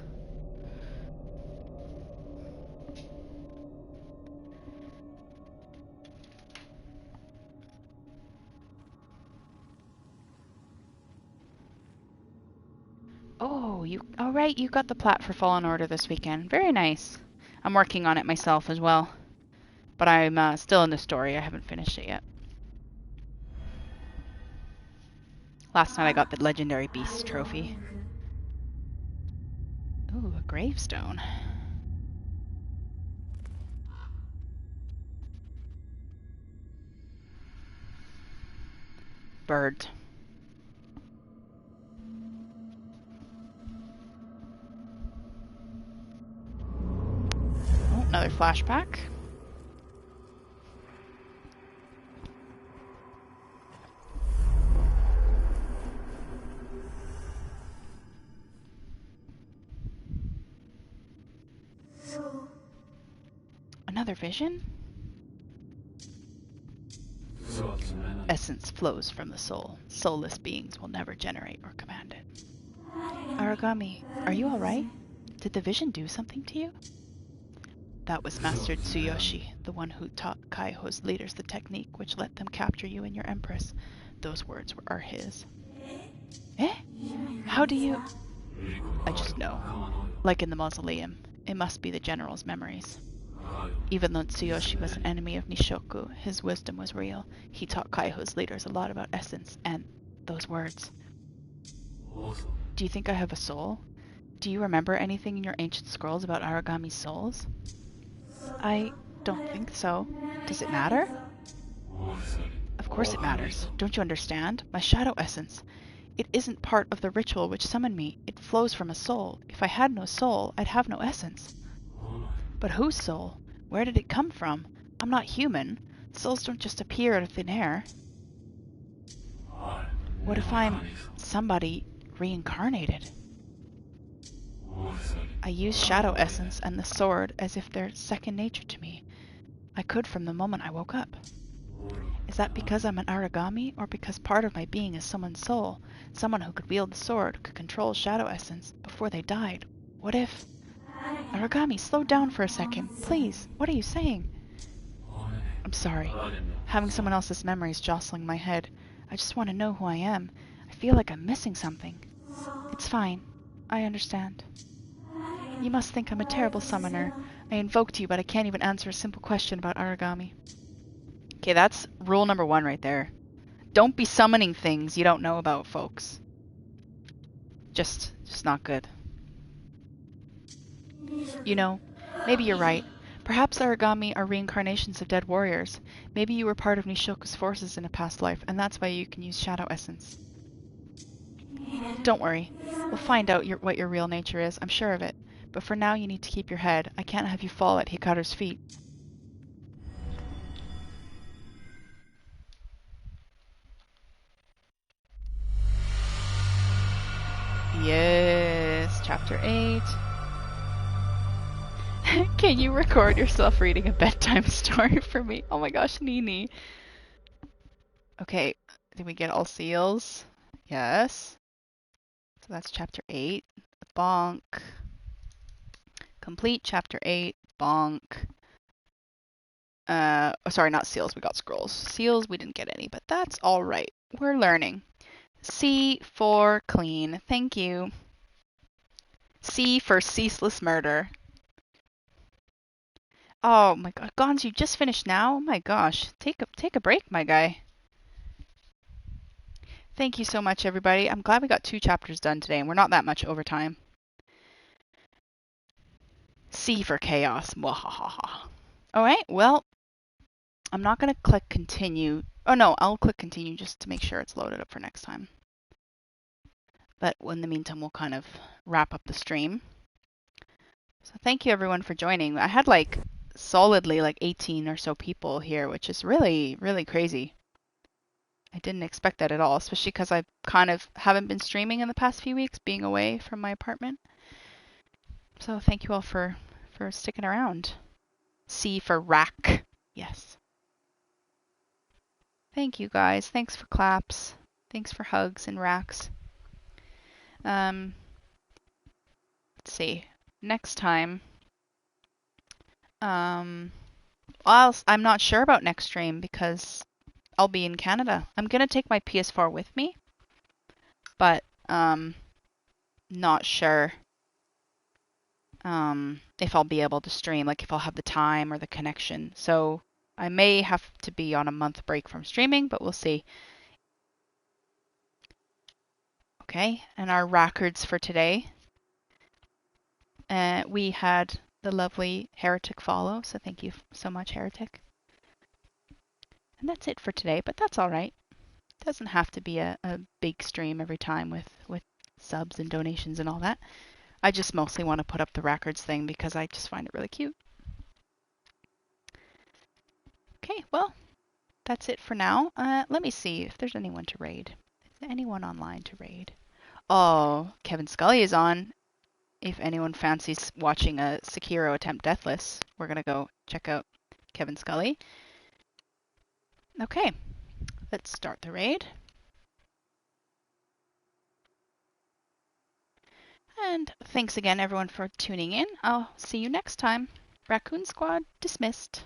Oh, all right, you got the plat for Fallen Order this weekend. Very nice. I'm working on it myself as well, but I'm still in the story. I haven't finished it yet. Last night I got the Legendary Beast trophy. Ooh, a gravestone. Bird. Oh, another flashback. Another vision? Essence flows from the soul. Soulless beings will never generate or command it. Aragami, are you alright? Did the vision do something to you? That was Master Tsuyoshi, the one who taught Kaiho's leaders the technique which let them capture you and your empress. Those words are his. Eh? How do you... I just know. Like in the mausoleum, it must be the general's memories. Even though Tsuyoshi was an enemy of Nishoku, his wisdom was real. He taught Kaiho's leaders a lot about essence and those words. Do you think I have a soul? Do you remember anything in your ancient scrolls about Aragami's souls? I don't think so. Does it matter? Of course it matters. Don't you understand? My shadow essence. It isn't part of the ritual which summoned me. It flows from a soul. If I had no soul, I'd have no essence. But whose soul? Where did it come from? I'm not human. Souls don't just appear out of thin air. What if I'm somebody reincarnated? I use shadow essence and the sword as if they're second nature to me. I could from the moment I woke up. Is that because I'm an Aragami, or because part of my being is someone's soul? Someone who could wield the sword, could control shadow essence before they died. What if... Aragami, slow down for a second. Please, what are you saying? I'm sorry. Having someone else's memories jostling my head. I just want to know who I am. I feel like I'm missing something. It's fine. I understand. You must think I'm a terrible summoner. I invoked you, but I can't even answer a simple question about Aragami. Okay, that's rule number 1 right there. Don't be summoning things you don't know about, folks. Just not good. You know, maybe you're right. Perhaps Aragami are reincarnations of dead warriors. Maybe you were part of Nishoku's forces in a past life, and that's why you can use shadow essence. Don't worry. We'll find out what your real nature is, I'm sure of it. But for now, you need to keep your head. I can't have you fall at Hikaru's feet. Yes, chapter 8. Can you record yourself reading a bedtime story for me? Oh my gosh, Nini. Okay, did we get all seals? Yes. So that's chapter 8. Bonk. Complete chapter 8. Bonk. Sorry, not seals, we got scrolls. Seals, we didn't get any, but that's alright. We're learning. C for clean. Thank you. C for ceaseless murder. Oh my god, Gons, you just finished now? Oh my gosh. Take a break, my guy. Thank you so much, everybody. I'm glad we got 2 chapters done today, and we're not that much over time. C for chaos. Mwahaha. Alright, well, I'm not going to click continue. Oh no, I'll click continue just to make sure it's loaded up for next time. But in the meantime, we'll kind of wrap up the stream. So thank you everyone for joining. I had solidly 18 or so people here, which is really, really crazy. I didn't expect that at all, especially because I kind of haven't been streaming in the past few weeks, being away from my apartment. So thank you all for sticking around. C for rack. Yes. Thank you guys. Thanks for claps. Thanks for hugs and racks. Let's see. Next time. I'm not sure about next stream because I'll be in Canada. I'm gonna take my PS4 with me, but not sure if I'll be able to stream, if I'll have the time or the connection. So I may have to be on a month break from streaming, but we'll see. Okay, and our records for today. We had the lovely Heretic follow, so thank you so much, Heretic. And that's it for today, but that's all right. It doesn't have to be a big stream every time with subs and donations and all that. I just mostly want to put up the records thing because I just find it really cute. Okay, well, that's it for now. Let me see if there's anyone to raid. Is there anyone online to raid? Oh, Kevin Scully is on. If anyone fancies watching a Sekiro attempt deathless, we're going to go check out Kevin Scully. Okay, let's start the raid. And thanks again, everyone, for tuning in. I'll see you next time. Raccoon Squad dismissed.